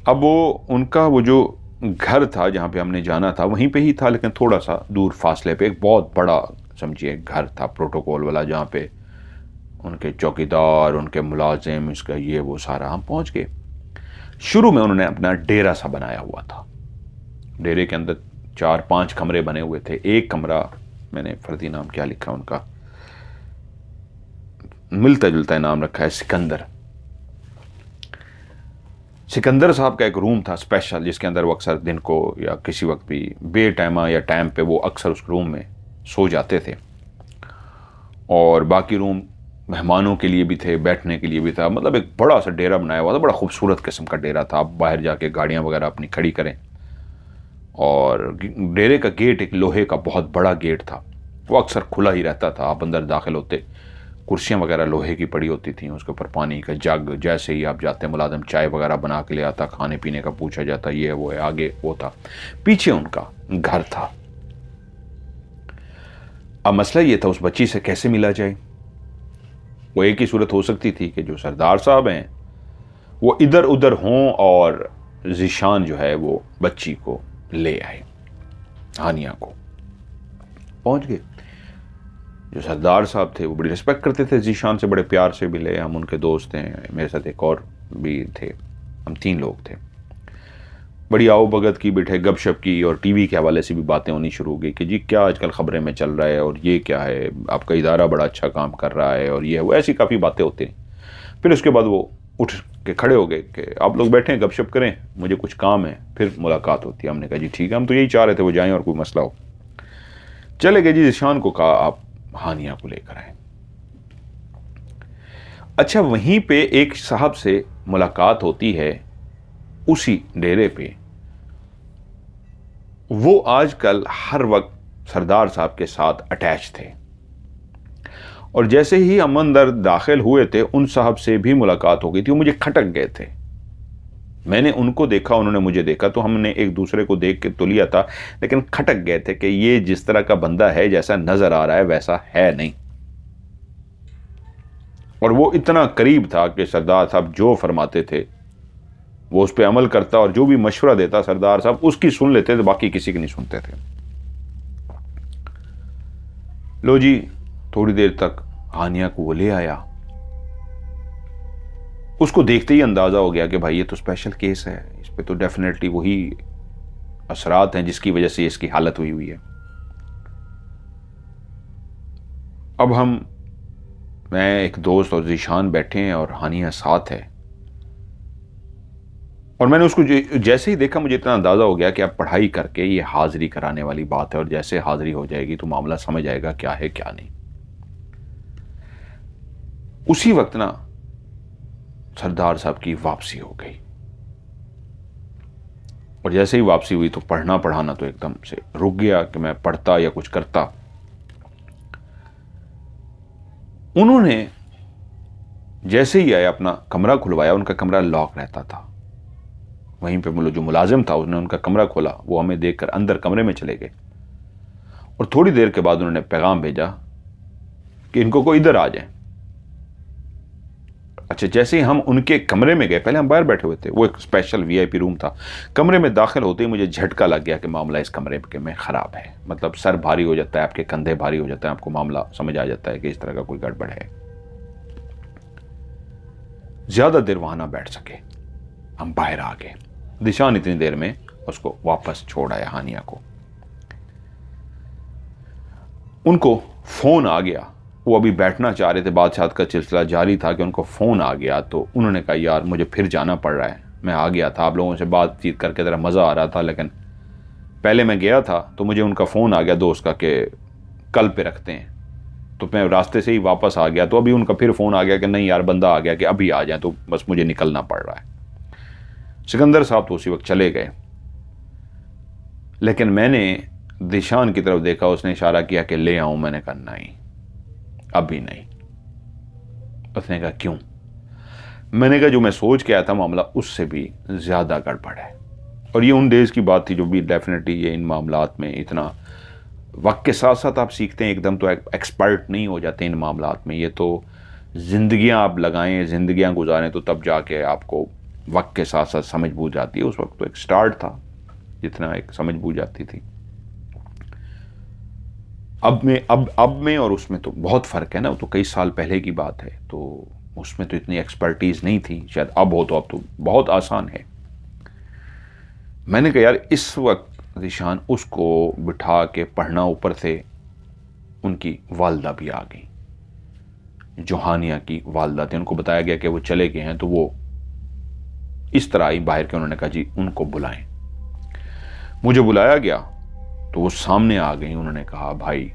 अब वो जो घर था जहां पे हमने जाना था वहीं पे ही था, लेकिन थोड़ा सा दूर फासले पे एक बहुत बड़ा समझिए घर था प्रोटोकॉल वाला, जहां पे उनके चौकीदार, उनके मुलाजिम, इसका ये वो सारा। हम पहुंच गए। शुरू में उन्होंने अपना डेरा सा बनाया हुआ था। डेरे के अंदर 4-5 कमरे बने हुए थे। एक कमरा, मैंने फर्जी नाम क्या लिखा उनका, मिलता जुलता नाम रखा है, सिकंदर। सिकंदर साहब का एक रूम था स्पेशल, जिसके अंदर वो अक्सर दिन को या किसी वक्त भी बेटाइमा या टाइम पे वो अक्सर उस रूम में सो जाते थे। और बाकी रूम मेहमानों के लिए भी थे, बैठने के लिए भी था। मतलब एक बड़ा सा डेरा बनाया हुआ था, बड़ा खूबसूरत किस्म का डेरा था। आप बाहर जाके गाड़ियां वगैरह अपनी खड़ी करें, और डेरे का गेट एक लोहे का बहुत बड़ा गेट था, वो अक्सर खुला ही रहता था। आप अंदर दाखिल होते, कुर्सियां वगैरह लोहे की पड़ी होती थी, उसके ऊपर पानी का जग, जैसे ही आप जाते मुलाजिम चाय वगैरह बना के ले आता, खाने पीने का पूछा जाता, ये है वो है। आगे वो था, पीछे उनका घर था। अब मसला ये था उस बच्ची से कैसे मिला जाए। वो एक ही सूरत हो सकती थी कि जो सरदार साहब हैं वो इधर उधर हों और जीशान जो है वो बच्ची को ले आए, हानिया को। पहुंच गए। जो सरदार साहब थे वो बड़ी रिस्पेक्ट करते थे जीशान से, बड़े प्यार से मिले। हम उनके दोस्त हैं, मेरे साथ एक और भी थे, हम 3 लोग थे। बड़ी आओ भगत की, बैठे गपशप की, और टीवी के हवाले से भी बातें होनी शुरू हो गई कि जी क्या आजकल खबरें में चल रहा है, और ये क्या है, आपका इदारा बड़ा अच्छा काम कर रहा है, और ये है वो, ऐसी काफ़ी बातें होती हैं। फिर उसके बाद वो उठ के खड़े हो गए कि आप लोग बैठें गपशप करें, मुझे कुछ काम है, फिर मुलाकात होती है। हमने कहा जी ठीक है, हम तो यही चाह रहे थे वो जाएँ और कोई मसला हो। चले गए जी। जीशान को कहा आप हानिया को लेकर आए। अच्छा, वहीं पे एक साहब से मुलाकात होती है उसी डेरे पे। वो आजकल हर वक्त सरदार साहब के साथ अटैच थे, और जैसे ही हम अंदर दाखिल हुए थे उन साहब से भी मुलाकात हो गई थी। वो मुझे खटक गए थे, मैंने उनको देखा, उन्होंने मुझे देखा, तो हमने एक दूसरे को देख के तो लिया था, लेकिन खटक गए थे कि ये जिस तरह का बंदा है, जैसा नजर आ रहा है वैसा है नहीं। और वो इतना करीब था कि सरदार साहब जो फरमाते थे वो उस पर अमल करता, और जो भी मशवरा देता सरदार साहब उसकी सुन लेते थे, बाकी किसी की नहीं सुनते थे। लो जी, थोड़ी देर तक हानिया को वो ले आया। उसको देखते ही अंदाजा हो गया कि भाई ये तो स्पेशल केस है, इस पे तो डेफिनेटली वही असरात हैं जिसकी वजह से इसकी हालत हुई है। अब मैं एक दोस्त और जीशान बैठे हैं और हानिया साथ है, और मैंने उसको जैसे ही देखा मुझे इतना अंदाजा हो गया कि अब पढ़ाई करके ये हाजिरी कराने वाली बात है, और जैसे हाजिरी हो जाएगी तो मामला समझ आएगा क्या है क्या नहीं। उसी वक्त ना सरदार साहब की वापसी हो गई, और जैसे ही वापसी हुई तो पढ़ना पढ़ाना तो एकदम से रुक गया कि मैं पढ़ता या कुछ करता। उन्होंने जैसे ही आए अपना कमरा खुलवाया, उनका कमरा लॉक रहता था। वहीं पे जो मुलाजिम था उसने उनका कमरा खोला, वो हमें देखकर अंदर कमरे में चले गए और थोड़ी देर के बाद उन्होंने पैगाम भेजा कि इनको को इधर आ जाए। अच्छा, जैसे ही हम उनके कमरे में गए, पहले हम बाहर बैठे हुए थे, वो एक स्पेशल वीआईपी रूम था, कमरे में दाखिल होते ही मुझे झटका लग गया कि मामला इस कमरे में ख़राब है। मतलब सर भारी हो जाता है, आपके कंधे भारी हो जाते हैं, आपको मामला समझ आ जाता है कि इस तरह का कोई गड़बड़ है। ज़्यादा देर वहाँ ना बैठ सके, हम बाहर आ गए। दिशान इतनी देर में उसको वापस छोड़ आया, हानिया को। उनको फ़ोन आ गया, वो अभी बैठना चाह रहे थे, बातचीत का सिलसिला जारी था कि उनको फ़ोन आ गया। तो उन्होंने कहा यार मुझे फिर जाना पड़ रहा है, मैं आ गया था, आप लोगों से बातचीत करके ज़रा मज़ा आ रहा था, लेकिन पहले मैं गया था तो मुझे उनका फ़ोन आ गया दोस्त का कि कल पे रखते हैं, तो मैं रास्ते से ही वापस आ गया। तो अभी उनका फिर फ़ोन आ गया कि नहीं यार बंदा आ गया कि अभी आ जाए, तो बस मुझे निकलना पड़ रहा है। सिकंदर साहब तो उसी वक्त चले गए, लेकिन मैंने दिशान की तरफ देखा, उसने इशारा किया कि ले आऊं। मैंने कहा नहीं, अभी नहीं। उसने कहा क्यों? मैंने कहा जो मैं सोच के आया था मामला उससे भी ज़्यादा गड़बड़ है। और ये उन डेज़ की बात थी जो भी डेफिनेटली ये इन मामलात में इतना वक्त के साथ साथ आप सीखते हैं, एकदम तो एक्सपर्ट नहीं हो जाते इन मामलात में। ये तो ज़िंदगियाँ आप लगाएं, ज़िंदगियाँ गुजारें, तो तब जाके आपको वक्त के साथ साथ समझ बूझ जाती है। उस वक्त तो एक स्टार्ट था जितना एक समझ बूझ जाती थी। अब में और उसमें तो बहुत फ़र्क है ना। वो तो कई साल पहले की बात है, तो उसमें तो इतनी एक्सपर्टीज़ नहीं थी, शायद अब हो तो अब तो बहुत आसान है। मैंने कहा यार इस वक्त ज़ीशान उसको बिठा के पढ़ना, ऊपर से उनकी वालदा भी आ गई, जो हानिया की वालदा थी। उनको बताया गया कि वो चले गए हैं, तो वो इस तरह आई बाहर के, उन्होंने कहा जी उनको बुलाएं। मुझे बुलाया गया तो वो सामने आ गई। उन्होंने कहा भाई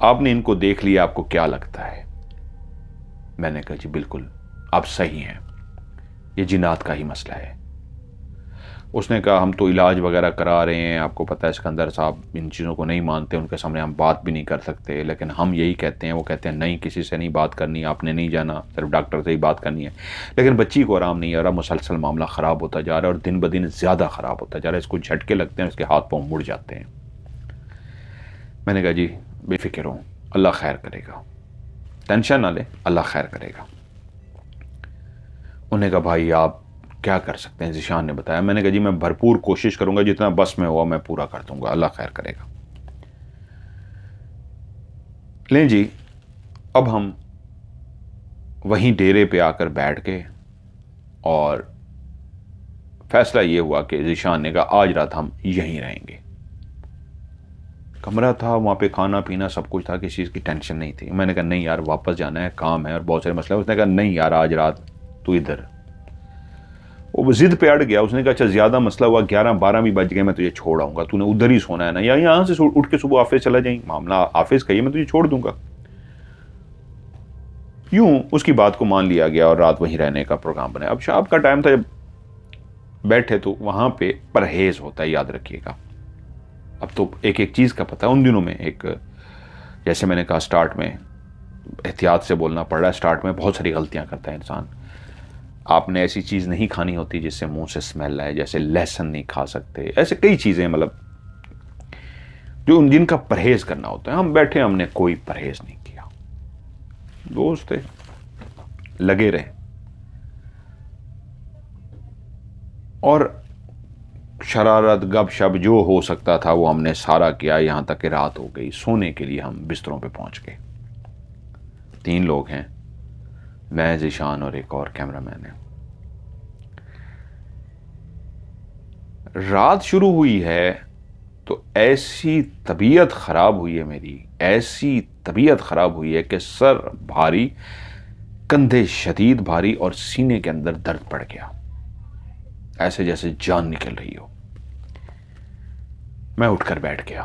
आपने इनको देख लिया, आपको क्या लगता है? मैंने कहा जी बिल्कुल आप सही हैं, ये जिन्नात का ही मसला है। उसने कहा हम तो इलाज वगैरह करा रहे हैं, आपको पता है सिकंदर साहब इन चीज़ों को नहीं मानते, उनके सामने हम बात भी नहीं कर सकते, लेकिन हम यही कहते हैं। वो कहते हैं नहीं किसी से नहीं बात करनी, आपने नहीं जाना, सिर्फ डॉक्टर से ही बात करनी है। लेकिन बच्ची को आराम नहीं आ रहा, मुसलसल मामला ख़राब होता जा रहा है और दिन ब दिन ज़्यादा ख़राब होता जा रहा है। इसको झटके लगते हैं, इसके हाथ पाँव मुड़ जाते हैं। मैंने कहा जी बेफिक्र हो, अल्लाह खैर करेगा, टेंशन ना ले, अल्लाह खैर करेगा। उन्होंने कहा भाई आप क्या कर सकते हैं? ज़ीशान ने बताया। मैंने कहा जी मैं भरपूर कोशिश करूंगा, जितना बस में हुआ मैं पूरा कर दूंगा, अल्लाह खैर करेगा। लें जी, अब हम वहीं डेरे पे आकर बैठ गए और फैसला ये हुआ कि ज़ीशान ने कहा आज रात हम यहीं रहेंगे। कमरा था वहाँ पे, खाना पीना सब कुछ था, किसी चीज़ की टेंशन नहीं थी। मैंने कहा नहीं यार वापस जाना है, काम है और बहुत सारे मसले। उसने कहा नहीं यार आज रात तू इधर। वो जिद पे अड़ गया। उसने कहा अच्छा ज़्यादा मसला हुआ, 11-12 भी बज गए, मैं तुझे छोड़ आऊँगा, तूने उधर ही सोना है ना, या यहाँ से उठ के सुबह ऑफिस चला जाएंगे, मामला ऑफिस का ही, मैं तुझे छोड़ दूंगा। यूं उसकी बात को मान लिया गया और रात वहीं रहने का प्रोग्राम बनाया। अब शाम का टाइम था, जब बैठे तो वहाँ पे परहेज़ होता है, याद रखिएगा। अब तो एक एक चीज़ का पता है। उन दिनों में एक, जैसे मैंने कहा स्टार्ट में एहतियात से बोलना पड़ रहा है, स्टार्ट में बहुत सारी गलतियाँ करता है इंसान। आपने ऐसी चीज़ नहीं खानी होती जिससे मुंह से स्मेल आए, जैसे लहसुन नहीं खा सकते, ऐसे कई चीज़ें मतलब जो जिनका परहेज़ करना होता है। हम बैठे, हमने कोई परहेज़ नहीं किया, दोस्त थे, लगे रहे और शरारत गपशप जो हो सकता था वो हमने सारा किया। यहाँ तक कि रात हो गई, सोने के लिए हम बिस्तरों पे पहुँच गए। 3 लोग हैं, मैं, ज़ीशान और एक और कैमरामैन है। रात शुरू हुई है तो ऐसी तबीयत ख़राब हुई है मेरी, ऐसी तबीयत ख़राब हुई है कि सर भारी, कंधे शदीद भारी और सीने के अंदर दर्द पड़ गया, ऐसे जैसे जान निकल रही हो। मैं उठकर बैठ गया,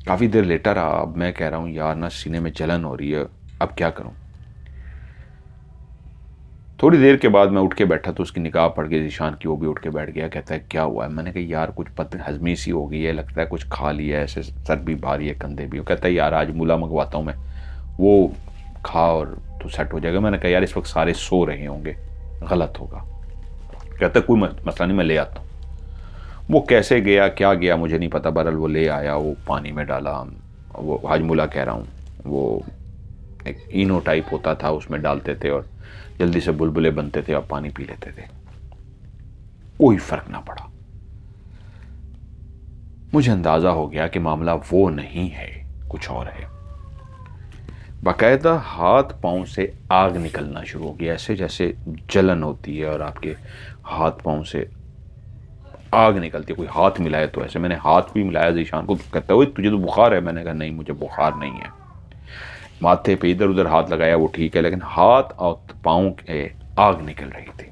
काफ़ी देर लेटा रहा। अब मैं कह रहा हूँ यार ना सीने में जलन हो रही है, अब क्या करूँ? थोड़ी देर के बाद मैं उठ के बैठा तो उसकी निगाह पड़ गई ज़ीशान की, वो भी उठ के बैठ गया। कहता है क्या हुआ है? मैंने कहा यार कुछ हजमी सी हो गई है, लगता है कुछ खा लिया है, ऐसे सर भी भारी है, कंधे भी। कहता है यार आज मूला मंगवाता हूँ मैं, वो खा और तो सेट हो जाएगा। मैंने कहा यार इस वक्त सारे सो रहे होंगे, गलत होगा। कहता कोई मसला नहीं, मैं ले आता हूँ। वो कैसे गया क्या गया मुझे नहीं पता, बहरहाल वो ले आया, वो पानी में डाला। वो हाजमूला कह रहा हूँ, वो एक इनो टाइप होता था, उसमें डालते थे और जल्दी से बुलबुले बनते थे और पानी पी लेते थे। कोई फर्क ना पड़ा। मुझे अंदाजा हो गया कि मामला वो नहीं है, कुछ और है। बाकायदा हाथ पांव से आग निकलना शुरू हो गई, ऐसे जैसे जलन होती है और आपके हाथ पांव से आग निकलती है। कोई हाथ मिलाए तो ऐसे। मैंने हाथ भी मिलाया ज़ीशान को, कहता है तुझे तो बुखार है। मैंने कहा नहीं मुझे बुखार नहीं है। माथे पे इधर उधर हाथ लगाया, वो ठीक है, लेकिन हाथ और पांव के आग निकल रही थी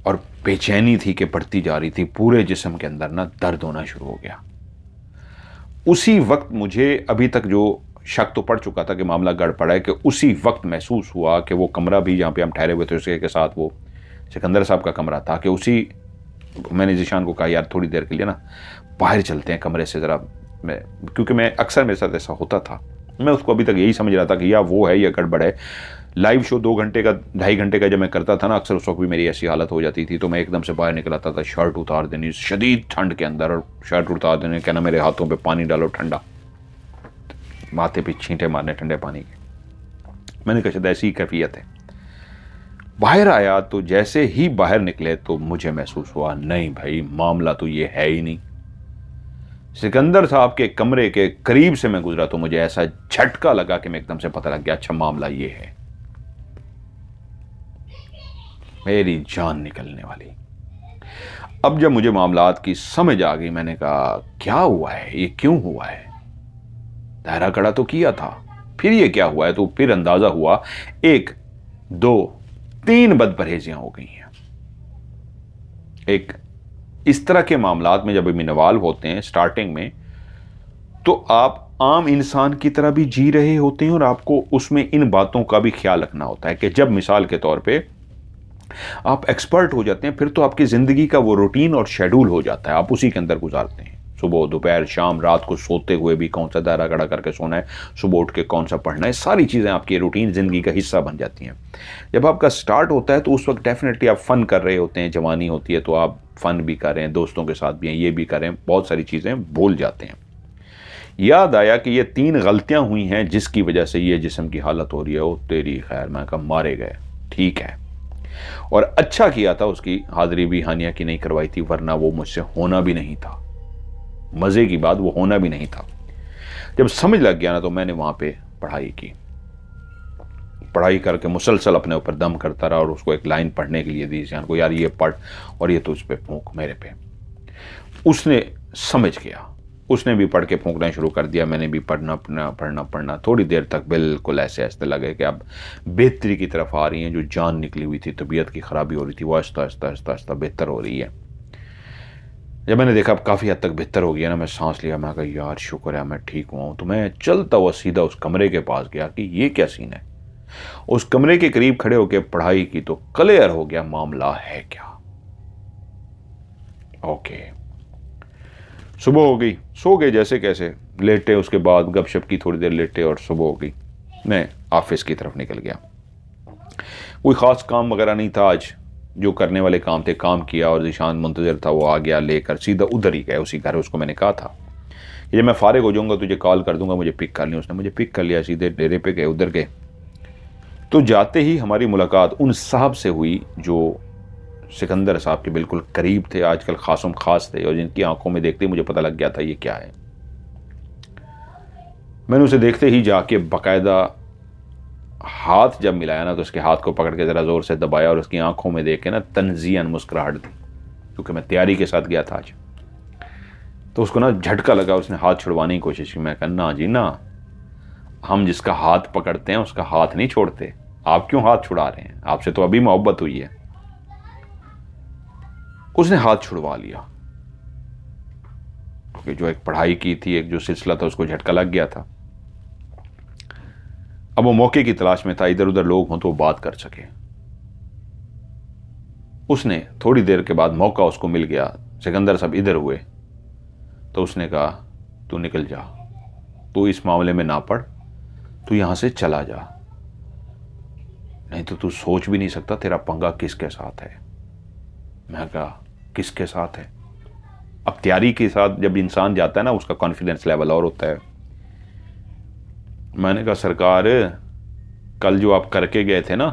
और बेचैनी थी कि बढ़ती जा रही थी। पूरे जिस्म के अंदर ना दर्द होना शुरू हो गया। उसी वक्त मुझे, अभी तक जो शक तो पड़ चुका था कि मामला गड़बड़ है, कि उसी वक्त महसूस हुआ कि वो कमरा भी जहाँ पे हम ठहरे हुए थे उसके के साथ वो सिकंदर साहब का कमरा था, कि उसी, मैंने ज़ीशान को कहा यार थोड़ी देर के लिए ना बाहर चलते हैं कमरे से ज़रा, मैं क्योंकि मैं अक्सर मेरे साथ ऐसा होता था। मैं उसको अभी तक यही समझ रहा था कि या वो है या गड़बड़ है। लाइव शो 2 घंटे का 2.5 घंटे का जब मैं करता था ना, अक्सर उस वक्त भी मेरी ऐसी हालत हो जाती थी, तो मैं एकदम से बाहर निकल आता था, शर्ट उतार देनी शदीद ठंड के अंदर, और शर्ट उतार देने कहना मेरे हाथों पे पानी डालो ठंडा, माथे पे छींटे मारने ठंडे पानी के। मैंने कहा शायद ऐसी कैफियत है। बाहर आया तो जैसे ही बाहर निकले तो मुझे महसूस हुआ नहीं भाई मामला तो ये है ही नहीं। सिकंदर साहब के कमरे के करीब से मैं गुजरा तो मुझे ऐसा झटका लगा कि मैं एकदम से पता लग गया अच्छा मामला ये है। मेरी जान निकलने वाली। अब जब मुझे मामलात की समझ आ गई, मैंने कहा क्या हुआ है, ये क्यों हुआ है? दायरा कड़ा तो किया था, फिर ये क्या हुआ है? तो फिर अंदाजा हुआ 1 2 3 बदपरहेजियां हो गई हैं। एक, इस तरह के मामलात में जब इन्वॉल्व होते हैं स्टार्टिंग में, तो आप आम इंसान की तरह भी जी रहे होते हैं और आपको उसमें इन बातों का भी ख्याल रखना होता है कि जब मिसाल के तौर पे आप एक्सपर्ट हो जाते हैं, फिर तो आपकी ज़िंदगी का वो रूटीन और शेड्यूल हो जाता है, आप उसी के अंदर गुजारते हैं। सुबह दोपहर शाम रात को सोते हुए भी कौन सा दायरा कड़ा करके सोना है, सुबह उठ के कौन सा पढ़ना है, सारी चीज़ें आपकी रूटीन ज़िंदगी का हिस्सा बन जाती हैं। जब आपका स्टार्ट होता है तो उस वक्त डेफिनेटली आप फ़न कर रहे होते हैं, जवानी होती है तो आप फ़न भी कर रहे हैं, दोस्तों के साथ भी हैं, ये भी कर रहे हैं, बहुत सारी चीज़ें भूल जाते हैं। याद आया कि ये 3 गलतियां हुई हैं जिसकी वजह से ये जिस्म की हालत हो रही है। ओ तेरी खैर, मैं कहा मारे गए, ठीक है। और अच्छा किया था उसकी हाजिरी भी हानिया की नहीं करवाई थी, वरना वो मुझसे होना भी नहीं था। मजे की बात, वो होना भी नहीं था। जब समझ लग गया ना तो मैंने वहां पे पढ़ाई की, पढ़ाई करके मुसलसल अपने ऊपर दम करता रहा और उसको एक लाइन पढ़ने के लिए दी ज़ीशान को, यार ये पढ़ और ये तो उस पर फूंक मेरे पे। उसने समझ गया, उसने भी पढ़ के फूंकना शुरू कर दिया, मैंने भी पढ़ना। थोड़ी देर तक बिल्कुल ऐसे ऐसे लगे कि अब बेहतरी की तरफ आ रही हैं। जो जान निकली हुई थी, तबीयत की खराबी हो रही थी, वो आहिस्ता आहिस्ता बेहतर हो रही है। जब मैंने देखा अब काफ़ी हद तक बेहतर हो गया ना, मैं सांस लिया, मैं कहा यार शुक्र है मैं ठीक हुआ हूँ। तो मैं चलता हुआ सीधा उस कमरे के पास गया कि ये क्या सीन है। उस कमरे के करीब खड़े होकर पढ़ाई की तो क्लियर हो गया मामला है क्या। ओके, सुबह हो गई, सो गए जैसे कैसे, लेटे, उसके बाद गपशप की थोड़ी देर, लेटे और सुबह हो गई। मैं ऑफिस की तरफ निकल गया। कोई ख़ास काम वगैरह नहीं था आज, जो करने वाले काम थे काम किया और ज़ीशान मुंतज़िर था, वो आ गया लेकर, सीधा उधर ही गए उसी घर। उसको मैंने कहा था कि जब मैं फारिग हो जाऊँगा तुझे कॉल कर दूंगा, मुझे पिक कर लिया। उसने मुझे पिक कर लिया, सीधे डेरे पे गए, उधर गए। तो जाते ही हमारी मुलाकात उन साहब से हुई जो सिकंदर साहब के बिल्कुल करीब थे, आजकल खासम खास थे, और जिनकी आंखों में देखते ही मुझे पता लग गया था ये क्या है। मैंने उसे देखते ही जाके बाकायदा हाथ जब मिलाया ना, तो उसके हाथ को पकड़ के ज़रा ज़ोर से दबाया और उसकी आंखों में देख के ना तंज़ियन मुस्कुराहट दी, क्योंकि मैं तैयारी के साथ गया था आज। तो उसको ना झटका लगा, उसने हाथ छुड़वाने की कोशिश की। मैं कहा ना जी ना, हम जिसका हाथ पकड़ते हैं उसका हाथ नहीं छोड़ते, आप क्यों हाथ छुड़ा रहे हैं, आपसे तो अभी मोहब्बत हुई है। उसने हाथ छुड़वा लिया, क्योंकि जो एक पढ़ाई की थी, एक जो सिलसिला था, उसको झटका लग गया था। अब वो मौके की तलाश में था, इधर उधर लोग हों तो वो बात कर सके। उसने थोड़ी देर के बाद मौका उसको मिल गया, सिकंदर सब इधर हुए, तो उसने कहा तू निकल जा, तू इस मामले में ना पड़, तू यहां से चला जा, नहीं तो तू सोच भी नहीं सकता तेरा पंगा किसके साथ है। मैं कहा किसके साथ है? अब तैयारी के साथ जब इंसान जाता है ना, उसका कॉन्फिडेंस लेवल और होता है। मैंने कहा सरकार, कल जो आप करके गए थे ना,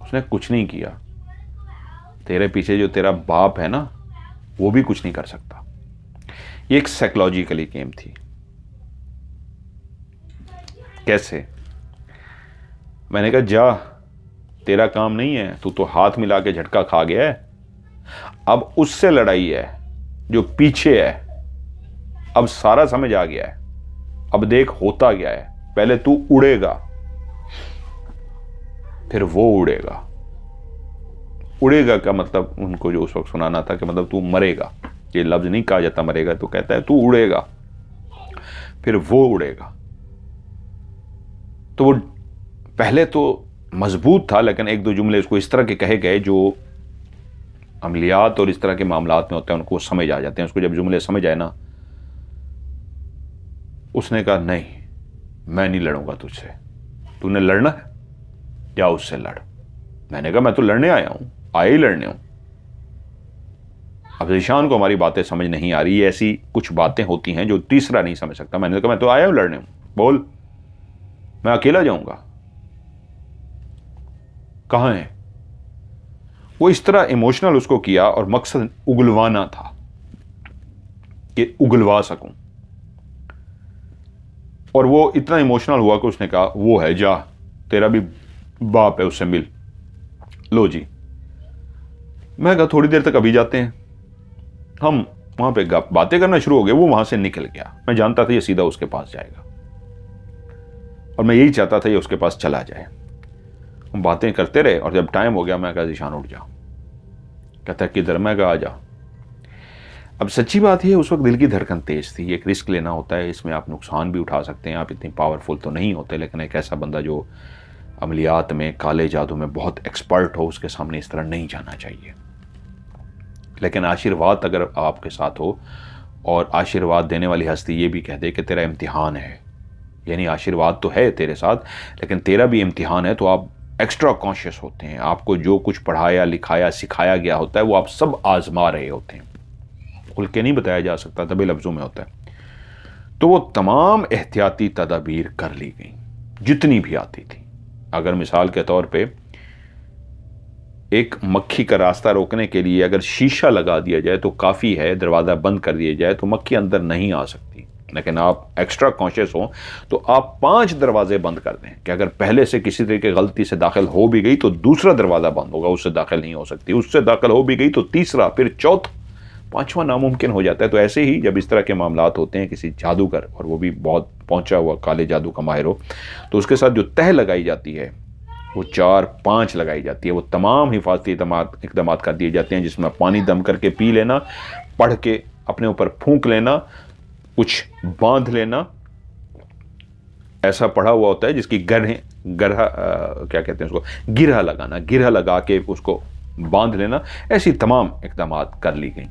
उसने कुछ नहीं किया, तेरे पीछे जो तेरा बाप है ना, वो भी कुछ नहीं कर सकता। ये एक साइकोलॉजिकली गेम थी। कैसे? मैंने कहा जा, तेरा काम नहीं है, तू तो हाथ मिला के झटका खा गया है, अब उससे लड़ाई है जो पीछे है। अब सारा समझ आ गया है, अब देख होता गया है, पहले तू उड़ेगा फिर वो उड़ेगा। उड़ेगा का मतलब उनको जो उस वक्त सुनाना था कि मतलब तू मरेगा, ये लफ्ज नहीं कहा जाता मरेगा, तो कहता है तू उड़ेगा फिर वो उड़ेगा। तो वो पहले तो मजबूत था, लेकिन एक दो जुमले उसको इस तरह के कहे गए जो अमलियात और इस तरह के मामलात में होते हैं, उनको समझ आ जाते हैं। उसको जब जुमले समझ आए ना, उसने कहा नहीं, मैं नहीं लड़ूंगा तुझसे, तूने लड़ना है या उससे लड़। मैंने कहा मैं तो लड़ने आया हूं, आया ही लड़ने हूं। अब ईशान को हमारी बातें समझ नहीं आ रही, ऐसी कुछ बातें होती हैं जो तीसरा नहीं समझ सकता। मैंने कहा मैं तो आया हूं लड़ने हूं, बोल, मैं अकेला जाऊंगा। कहां है? वो इस तरह इमोशनल उसको किया, और मकसद उगलवाना था कि उगलवा सकूं। और वो इतना इमोशनल हुआ कि उसने कहा वो है, जा, तेरा भी बाप है, उससे मिल। लो जी। मैं कहा थोड़ी देर तक अभी जाते हैं। हम वहां पे बातें करना शुरू हो गए। वो वहां से निकल गया। मैं जानता था ये सीधा उसके पास जाएगा, और मैं यही चाहता था ये उसके पास चला जाए। हम बातें करते रहे, और जब टाइम हो गया मैं कहा ज़ीशान उठ जा। कहता है किधर? मैं कहा आ जा। अब सच्ची बात है, उस वक्त दिल की धड़कन तेज थी। एक रिस्क लेना होता है, इसमें आप नुकसान भी उठा सकते हैं, आप इतनी पावरफुल तो नहीं होते, लेकिन एक ऐसा बंदा जो अमलियात में, काले जादू में बहुत एक्सपर्ट हो, उसके सामने इस तरह नहीं जाना चाहिए। लेकिन आशीर्वाद अगर आपके साथ हो, और आशीर्वाद देने वाली हस्ती ये भी कह दे कि तेरा इम्तिहान है, यानी आशीर्वाद तो है तेरे साथ, लेकिन तेरा भी इम्तिहान है, तो आप एक्स्ट्रा कॉन्शियस होते हैं। आपको जो कुछ पढ़ाया, लिखाया, सिखाया गया होता है, वो आप सब आजमा रहे होते हैं। खुल के नहीं बताया जा सकता, तभी लफ्जों में होता है। तो वो तमाम एहतियाती तदाबीर कर ली गई जितनी भी आती थी। अगर मिसाल के तौर पे एक मक्खी का रास्ता रोकने के लिए अगर शीशा लगा दिया जाए तो काफ़ी है, दरवाज़ा बंद कर दिया जाए तो मक्खी अंदर नहीं आ सकती। लेकिन आप एक्स्ट्रा कॉन्शियस हो तो आप 5 दरवाजे बंद कर दें कि अगर पहले से किसी तरीके की गलती से दाखिल हो भी गई तो दूसरा दरवाज़ा बंद होगा, उससे दाखिल नहीं हो सकती। उससे दाखिल हो भी गई तो तीसरा, फिर चौथा, 5वां नामुमकिन हो जाता है। तो ऐसे ही जब इस तरह के मामलात होते हैं, किसी जादूगर, और वो भी बहुत पहुंचा हुआ काले जादू का माहिर हो, तो उसके साथ जो तह लगाई जाती है वो 4-5 लगाई जाती है। वो तमाम हिफाजती इकदाम कर दिए जाते हैं, जिसमें पानी दम करके पी लेना, पढ़ के अपने ऊपर फूंक लेना, कुछ बांध लेना। ऐसा पढ़ा हुआ होता है जिसकी गरहा क्या कहते हैं उसको, गिरहा लगाना, गिरहा लगा के उसको बांध लेना। ऐसी तमाम इकदाम कर ली गई,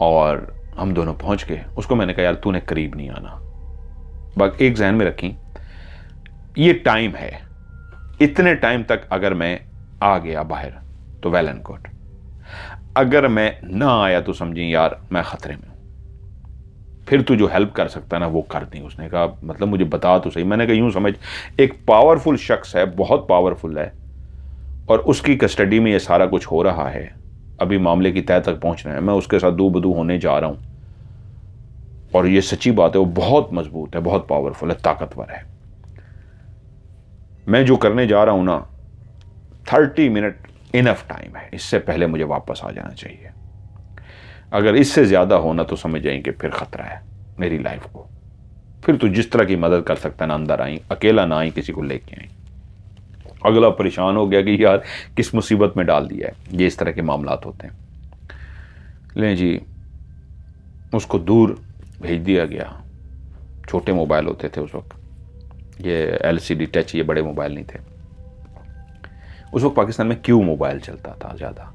और हम दोनों पहुंच गए। उसको मैंने कहा यार तूने करीब नहीं आना, बाकी एक जहन में रखी, ये टाइम है, इतने टाइम तक अगर मैं आ गया बाहर तो वेल एंड गुड, अगर मैं ना आया तो समझी यार मैं खतरे में हूं, फिर तू जो हेल्प कर सकता है ना वो कर दी। उसने कहा मतलब मुझे बता तो सही। मैंने कहा यूं समझ, एक पावरफुल शख्स है, बहुत पावरफुल है, और उसकी कस्टडी में ये सारा कुछ हो रहा है, अभी मामले की तह तक पहुंच रहे हैं, मैं उसके साथ दू बदू होने जा रहा हूं, और ये सच्ची बात है, वो बहुत मजबूत है, बहुत पावरफुल है, ताकतवर है। मैं जो करने जा रहा हूं ना, 30 मिनट इनफ टाइम है, इससे पहले मुझे वापस आ जाना चाहिए। अगर इससे ज्यादा होना तो समझ जाएंगे फिर खतरा है मेरी लाइफ को। फिर तो जिस तरह की मदद कर सकता है ना, अंदर आई, अकेला ना आई, किसी को लेके आई। अगला परेशान हो गया कि यार किस मुसीबत में डाल दिया है। ये इस तरह के मामलात होते हैं। लें जी, उसको दूर भेज दिया गया। छोटे मोबाइल होते थे उस वक्त, ये LCD टच, ये बड़े मोबाइल नहीं थे उस वक्त। पाकिस्तान में क्यू मोबाइल चलता था ज़्यादा।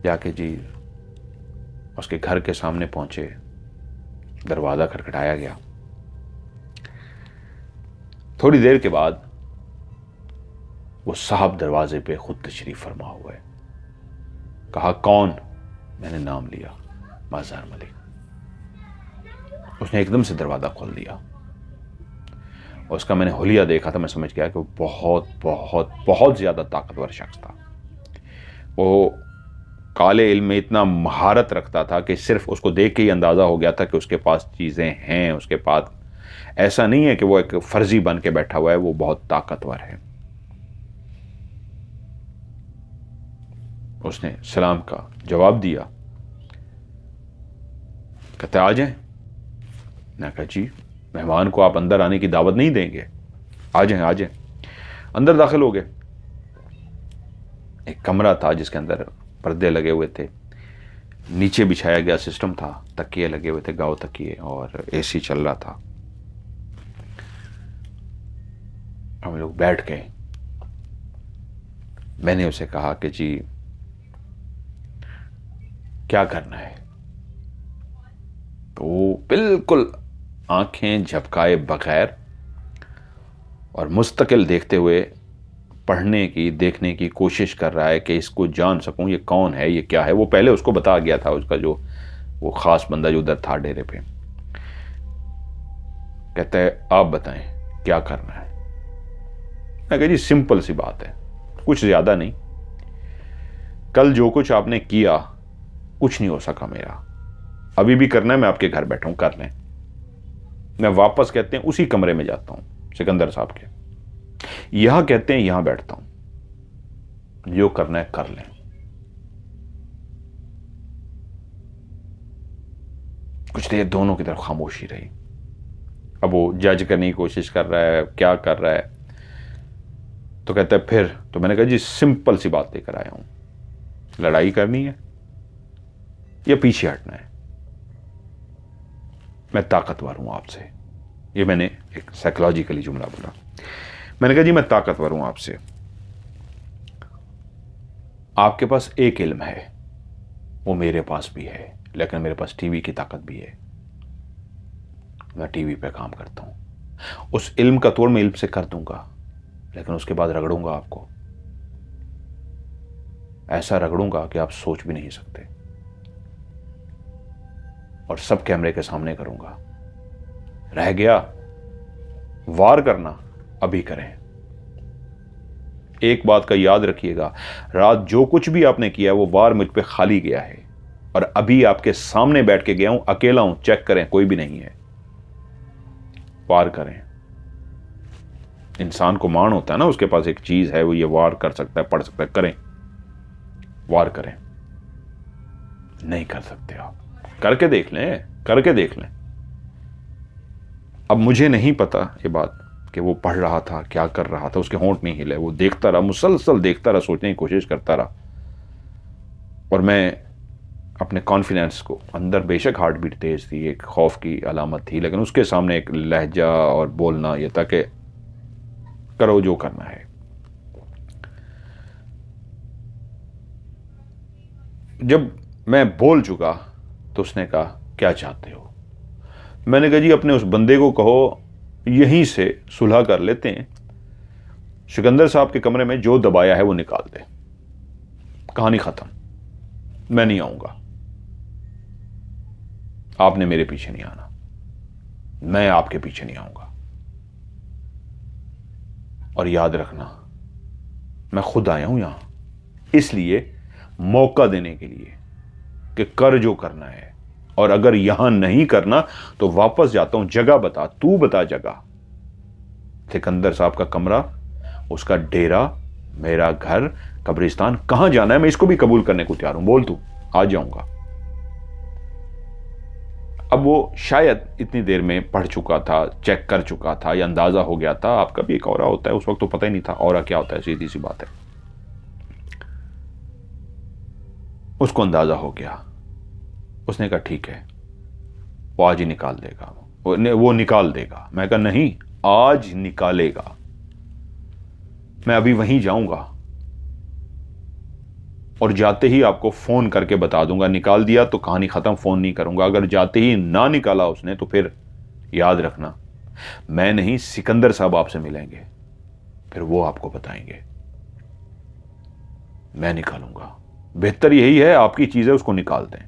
जाके जी उसके घर के सामने पहुंचे, दरवाज़ा खटखटाया गया। थोड़ी देर के बाद वो साहब दरवाजे पे खुद तशरीफ फरमा हुए। कहा कौन? मैंने नाम लिया, मजहर मलिक। उसने एकदम से दरवाज़ा खोल दिया और उसका मैंने हुलिया देखा था। मैं समझ गया कि वो बहुत बहुत बहुत ज़्यादा ताकतवर शख्स था। वो काले इल्म में इतना महारत रखता था कि सिर्फ उसको देख के ही अंदाज़ा हो गया था कि उसके पास चीज़ें हैं, उसके पास ऐसा नहीं है कि वो एक फर्जी बन के बैठा हुआ है, वो बहुत ताकतवर है। उसने सलाम का जवाब दिया। कहते आ जाएं। मैं कहा जी मेहमान को आप अंदर आने की दावत नहीं देंगे? आ जाएं आ जाएं। अंदर दाखिल हो गए। एक कमरा था जिसके अंदर पर्दे लगे हुए थे, नीचे बिछाया गया सिस्टम था, तकिए लगे हुए थे, गाँव तकिए, और AC चल रहा था। हम लोग बैठ गए। मैंने उसे कहा कि जी क्या करना है? तो वो बिल्कुल आंखें झपकाए बगैर और मुस्तकिल देखते हुए पढ़ने की, देखने की कोशिश कर रहा है कि इसको जान सकूं, ये कौन है, ये क्या है। वो पहले उसको बता गया था, उसका जो वो खास बंदा जो उधर था डेरे पे। कहता है आप बताएं क्या करना है? मैं कहा जी सिंपल सी बात है, कुछ ज्यादा नहीं। कल जो कुछ आपने किया कुछ नहीं हो सका मेरा, अभी भी करना है। मैं आपके घर बैठा हूं, कर लें। मैं वापस कहते हैं उसी कमरे में जाता हूं सिकंदर साहब के, यहां कहते हैं यहां बैठता हूं, जो करना है कर लें। कुछ देर दोनों की तरफ खामोशी रही। अब वो जज करने की कोशिश कर रहा है, क्या कर रहा है। तो कहता है फिर? तो मैंने कहा जी सिंपल सी बात लेकर आया हूं, लड़ाई करनी है या पीछे हटना है? मैं ताकतवर हूं आपसे। ये मैंने एक साइकोलॉजिकली जुमला बोला। मैंने कहा जी मैं ताकतवर हूं आपसे। आपके पास एक इल्म है, वो मेरे पास भी है, लेकिन मेरे पास टीवी की ताकत भी है। मैं टीवी पे काम करता हूं। उस इल्म का तोड़ मैं इल्म से कर दूंगा, लेकिन उसके बाद रगड़ूंगा आपको, ऐसा रगड़ूंगा कि आप सोच भी नहीं सकते, और सब कैमरे के सामने करूंगा। रह गया वार करना, अभी करें। एक बात का याद रखिएगा, रात जो कुछ भी आपने किया वो वार मुझ पे खाली गया है, और अभी आपके सामने बैठ के गया हूं, अकेला हूं, चेक करें, कोई भी नहीं है। वार करें। इंसान को मान होता है ना, उसके पास एक चीज है, वो ये वार कर सकता है, पढ़ सकता है, करें, वार करें। नहीं कर सकते आप, करके देख लें, करके देख लें। अब मुझे नहीं पता ये बात कि वो पढ़ रहा था, क्या कर रहा था, उसके होंठ नहीं हिले, वो देखता रहा, मुसलसल देखता रहा, सोचने की कोशिश करता रहा। और मैं अपने कॉन्फिडेंस को, अंदर बेशक हार्ट बीट तेज थी, एक खौफ की अलामत थी, लेकिन उसके सामने एक लहजा और बोलना ये था कि करो जो करना है। जब मैं बोल चुका तो उसने कहा क्या चाहते हो? मैंने कहा जी अपने उस बंदे को कहो यहीं से सुलह कर लेते हैं, सिकंदर साहब के कमरे में जो दबाया है वो निकाल दे, कहानी खत्म। मैं नहीं आऊंगा, आपने मेरे पीछे नहीं आना, मैं आपके पीछे नहीं आऊंगा। और याद रखना मैं खुद आया हूं यहां इसलिए, मौका देने के लिए कि कर जो करना है, और अगर यहां नहीं करना तो वापस जाता हूं। जगह बता, तू बता जगह। सिकंदर साहब का कमरा, उसका डेरा, मेरा घर, कब्रिस्तान, कहां जाना है मैं इसको भी कबूल करने को तैयार हूं, बोल तू, आ जाऊंगा। अब वो शायद इतनी देर में पढ़ चुका था, चेक कर चुका था, या अंदाजा हो गया था। आपका भी एक औरा होता है, उस वक्त तो पता ही नहीं था औरा क्या होता है, सीधी सी बात है। उसको अंदाजा हो गया। उसने कहा ठीक है, वो आज ही निकाल देगा। वो निकाल देगा। मैं कहा नहीं, आज निकालेगा, मैं अभी वहीं जाऊंगा और जाते ही आपको फोन करके बता दूंगा। निकाल दिया तो कहानी खत्म, फोन नहीं करूंगा। अगर जाते ही ना निकाला उसने तो फिर याद रखना, मैं नहीं, सिकंदर साहब आपसे मिलेंगे, फिर वो आपको बताएंगे। मैं निकालूंगा, बेहतर यही है आपकी चीजें उसको निकाल दें।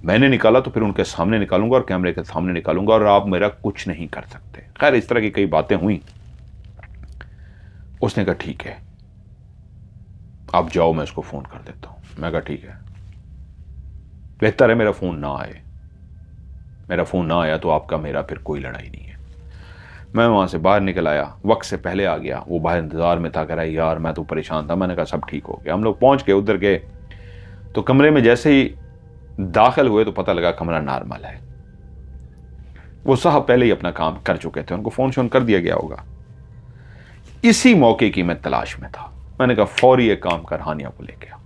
मैंने निकाला तो फिर उनके सामने निकालूंगा और कैमरे के सामने निकालूंगा और आप मेरा कुछ नहीं कर सकते। खैर, इस तरह की कई बातें हुई। उसने कहा ठीक है, आप जाओ, मैं उसको फोन कर देता हूं। मैं कहा ठीक है, बेहतर है मेरा फोन ना आए। मेरा फोन ना आया तो आपका मेरा फिर कोई लड़ाई नहीं है। मैं वहां से बाहर निकल आया, वक्त से पहले आ गया। वो बाहर इंतजार में था, कह रहा यार मैं तो परेशान था। मैंने कहा सब ठीक हो गया। हम लोग पहुंच गए, उधर गए तो कमरे में जैसे ही दाखिल हुए तो पता लगा कमरा नॉर्मल है। वो साहब पहले ही अपना काम कर चुके थे, उनको फोन शोन कर दिया गया होगा। इसी मौके की मैं तलाश में था। मैंने कहा फौरी एक काम कर, हानिया को लेके आ।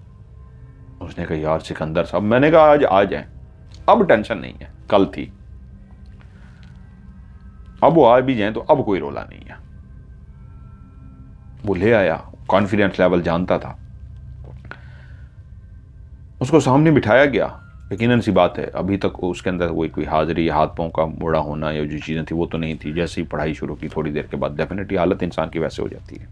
उसने कहा यार सिकंदर साहब, मैंने कहा आज आ जाए, अब टेंशन नहीं है, कल थी, अब वो आ भी जाए तो अब कोई रोला नहीं है। वो ले आया, कॉन्फिडेंस लेवल जानता था। उसको सामने बिठाया गया। यकीनन सी बात है, अभी तक उसके अंदर कोई हाजिरी, हाथ पांव का मुड़ा होना या जो चीज़ें थी वो तो नहीं थी। जैसे ही पढ़ाई शुरू की थोड़ी देर के बाद डेफिनेटली हालत इंसान की वैसे हो जाती है।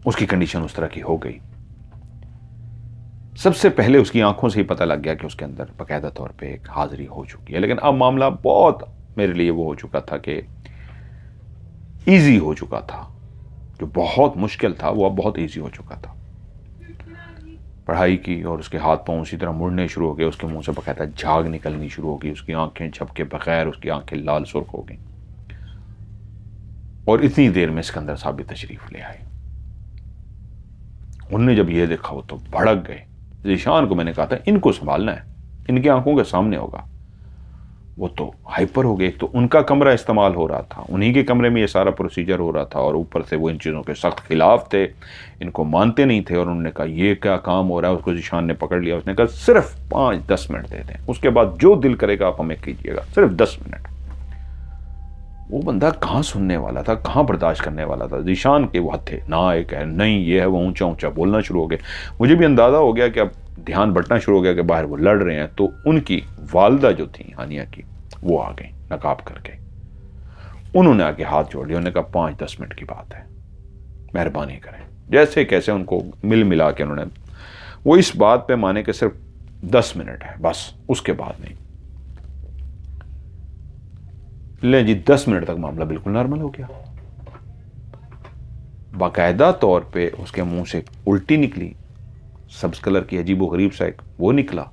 उसकी कंडीशन उस तरह की हो गई। सबसे पहले उसकी आंखों से ही पता लग गया कि उसके अंदर बाकायदा तौर पे एक हाजिरी हो चुकी है। लेकिन अब मामला बहुत मेरे लिए वो हो चुका था कि इजी हो चुका था। जो बहुत मुश्किल था वो अब बहुत इजी हो चुका था। पढ़ाई की और उसके हाथ पांव उसी तरह मुड़ने शुरू हो गए। उसके मुंह से बाकायदा झाग निकलनी शुरू हो गई। उसकी आंखें झपके बगैर उसकी आंखें लाल सुर्ख हो गई। और इतनी देर में सिकंदर साहब भी तशरीफ ले आए। उनने जब ये देखा वो तो भड़क गए। ज़ीशान को मैंने कहा था इनको संभालना है, इनकी आंखों के सामने होगा। वो तो हाइपर हो गए। एक तो उनका कमरा इस्तेमाल हो रहा था, उन्हीं के कमरे में ये सारा प्रोसीजर हो रहा था और ऊपर से वो इन चीज़ों के सख्त खिलाफ थे, इनको मानते नहीं थे। और उन्होंने कहा ये क्या काम हो रहा है। उसको ज़ीशान ने पकड़ लिया। उसने कहा सिर्फ 5-10 मिनट दे दें, उसके बाद जो दिल करेगा आप हमें कीजिएगा, सिर्फ 10 मिनट। वो बंदा कहाँ सुनने वाला था, कहाँ बर्दाश्त करने वाला था। ज़ीशान के वो थे ना, एक है नहीं, ये है वो, ऊंचा ऊंचा बोलना शुरू हो गए। मुझे भी अंदाज़ा हो गया कि अब ध्यान बंटना शुरू हो गया कि बाहर वो लड़ रहे हैं। तो उनकी वालदा जो थी हानिया की, वो आ गई नकाब करके। उन्होंने आके हाथ जोड़ लिया। उन्होंने कहा 5-10 मिनट की बात है, मेहरबानी करें। जैसे कैसे उनको मिल मिला के उन्होंने वो इस बात पे माने कि सिर्फ 10 मिनट है बस, उसके बाद नहीं। ले जी, 10 मिनट तक मामला बिल्कुल नॉर्मल हो गया। बाकायदा तौर पे उसके मुंह से उल्टी निकली, सब्ज कलर की अजीबो गरीब सा एक वो निकला।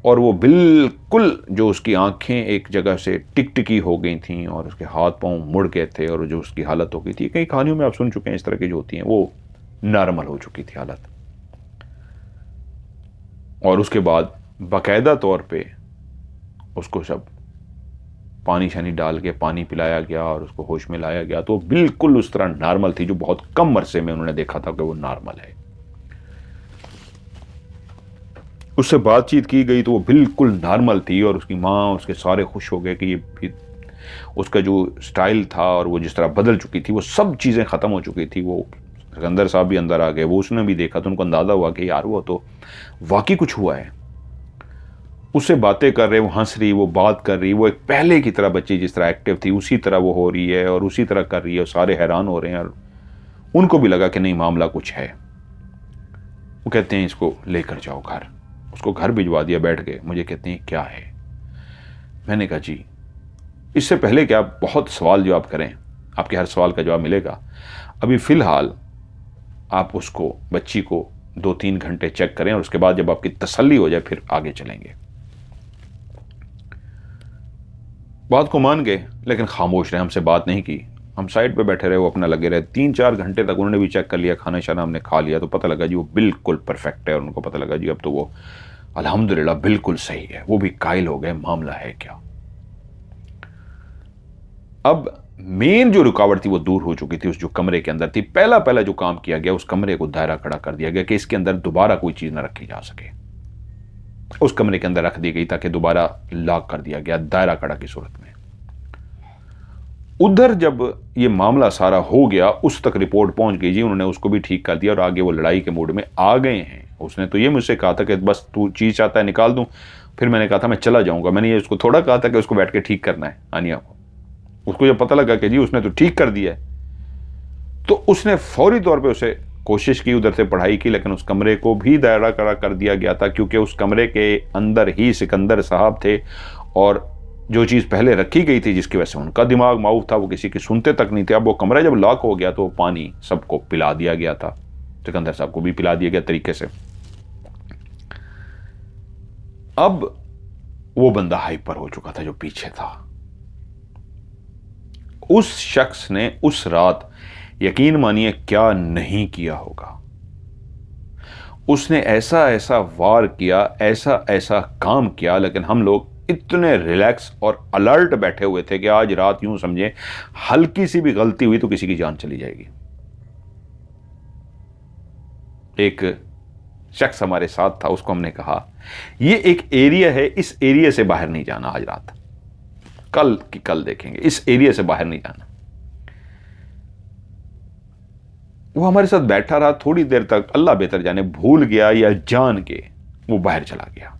और वो बिल्कुल जो उसकी आंखें एक जगह से टिकटिकी हो गई थीं और उसके हाथ पांव मुड़ गए थे और जो उसकी हालत हो गई थी, कई कहानियों में आप सुन चुके हैं इस तरह की जो होती हैं, वो नॉर्मल हो चुकी थी हालत। और उसके बाद बाकायदा तौर पे उसको सब पानी शानी डाल के पानी पिलाया गया और उसको होश में लाया गया। तो बिल्कुल उस तरह नॉर्मल थी जो बहुत कम अरसे में उन्होंने देखा था कि वो नॉर्मल है। उससे बातचीत की गई तो वो बिल्कुल नॉर्मल थी और उसकी माँ, उसके सारे खुश हो गए कि ये भी उसका जो स्टाइल था और वो जिस तरह बदल चुकी थी, वो सब चीज़ें ख़त्म हो चुकी थी। वो सिकंदर साहब भी अंदर आ गए, वो उसने भी देखा तो उनको अंदाज़ा हुआ कि यार वो तो वाकई कुछ हुआ है। उससे बातें कर रहे, वो हंस रही, वो बात कर रही, वो एक पहले की तरह बच्ची जिस तरह एक्टिव थी उसी तरह वो हो रही है और उसी तरह कर रही है। सारे हैरान हो रहे हैं और उनको भी लगा कि नहीं मामला कुछ है। वो कहते हैं इसको लेकर जाओ घर। उसको घर भिजवा दिया बैठ के। मुझे कहते हैं क्या है। मैंने कहा जी इससे पहले कि आप बहुत सवाल जवाब करें, आपके हर सवाल का जवाब मिलेगा, अभी फ़िलहाल आप उसको, बच्ची को 2-3 घंटे चेक करें और उसके बाद जब आपकी तसल्ली हो जाए फिर आगे चलेंगे। बात को मान गए लेकिन खामोश रहे, हमसे बात नहीं की। हम साइड पे बैठे रहे, वो अपना लगे रहे। 3-4 घंटे तक उन्होंने भी चेक कर लिया, खाना शाना हमने खा लिया तो पता लगा जी वो बिल्कुल परफेक्ट है और उनको पता लगा जी अब तो वो अल्हम्दुलिल्लाह बिल्कुल सही है। वो भी कायल हो गए मामला है क्या। अब मेन जो रुकावट थी वो दूर हो चुकी थी। उस जो कमरे के अंदर थी, पहला जो काम किया गया, उस कमरे को दायरा खड़ा कर दिया गया कि इसके अंदर दोबारा कोई चीज ना रखी जा सके। उस कमरे के अंदर रख दी गई ताकि दोबारा लॉक कर दिया गया दायरा कड़ा की सूरत में। उधर जब ये मामला सारा हो गया उस तक रिपोर्ट पहुंच गई जी, उन्होंने उसको भी ठीक कर दिया और आगे वो लड़ाई के मूड में आ गए हैं। उसने तो ये मुझसे कहा था कि बस तू चीज चाहता है निकाल दूं, फिर मैंने कहा था मैं चला जाऊंगा। मैंने ये उसको थोड़ा कहा था कि उसको बैठ के ठीक करना है आनिया को। उसको जब पता लगा कि जी उसने तो ठीक कर दिया है, तो उसने फौरी तौर पे उसे कोशिश की, उधर से पढ़ाई की, लेकिन उस कमरे को भी दायरा कड़ा कर दिया गया था क्योंकि उस कमरे के अंदर ही सिकंदर साहब थे और जो चीज़ पहले रखी गई थी जिसकी वजह से उनका दिमाग माउफ था वो किसी की सुनते तक नहीं थे। अब वो कमरा जब लॉक हो गया तो पानी सबको पिला दिया गया था, सिकंदर साहब को भी पिला दिया गया तरीके से। अब वो बंदा हाइपर हो चुका था जो पीछे था। उस शख्स ने उस रात यकीन मानिए क्या नहीं किया होगा। उसने ऐसा ऐसा वार किया, ऐसा ऐसा काम किया, लेकिन हम लोग इतने रिलैक्स और अलर्ट बैठे हुए थे कि आज रात यूं समझे हल्की सी भी गलती हुई तो किसी की जान चली जाएगी। एक शख्स हमारे साथ था, उसको हमने कहा ये एक एरिया है, इस एरिया से बाहर नहीं जाना आज रात, कल की कल देखेंगे, इस एरिया से बाहर नहीं जाना। वो हमारे साथ बैठा रहा थोड़ी देर तक, अल्लाह बेहतर जाने भूल गया या जान के वो बाहर चला गया।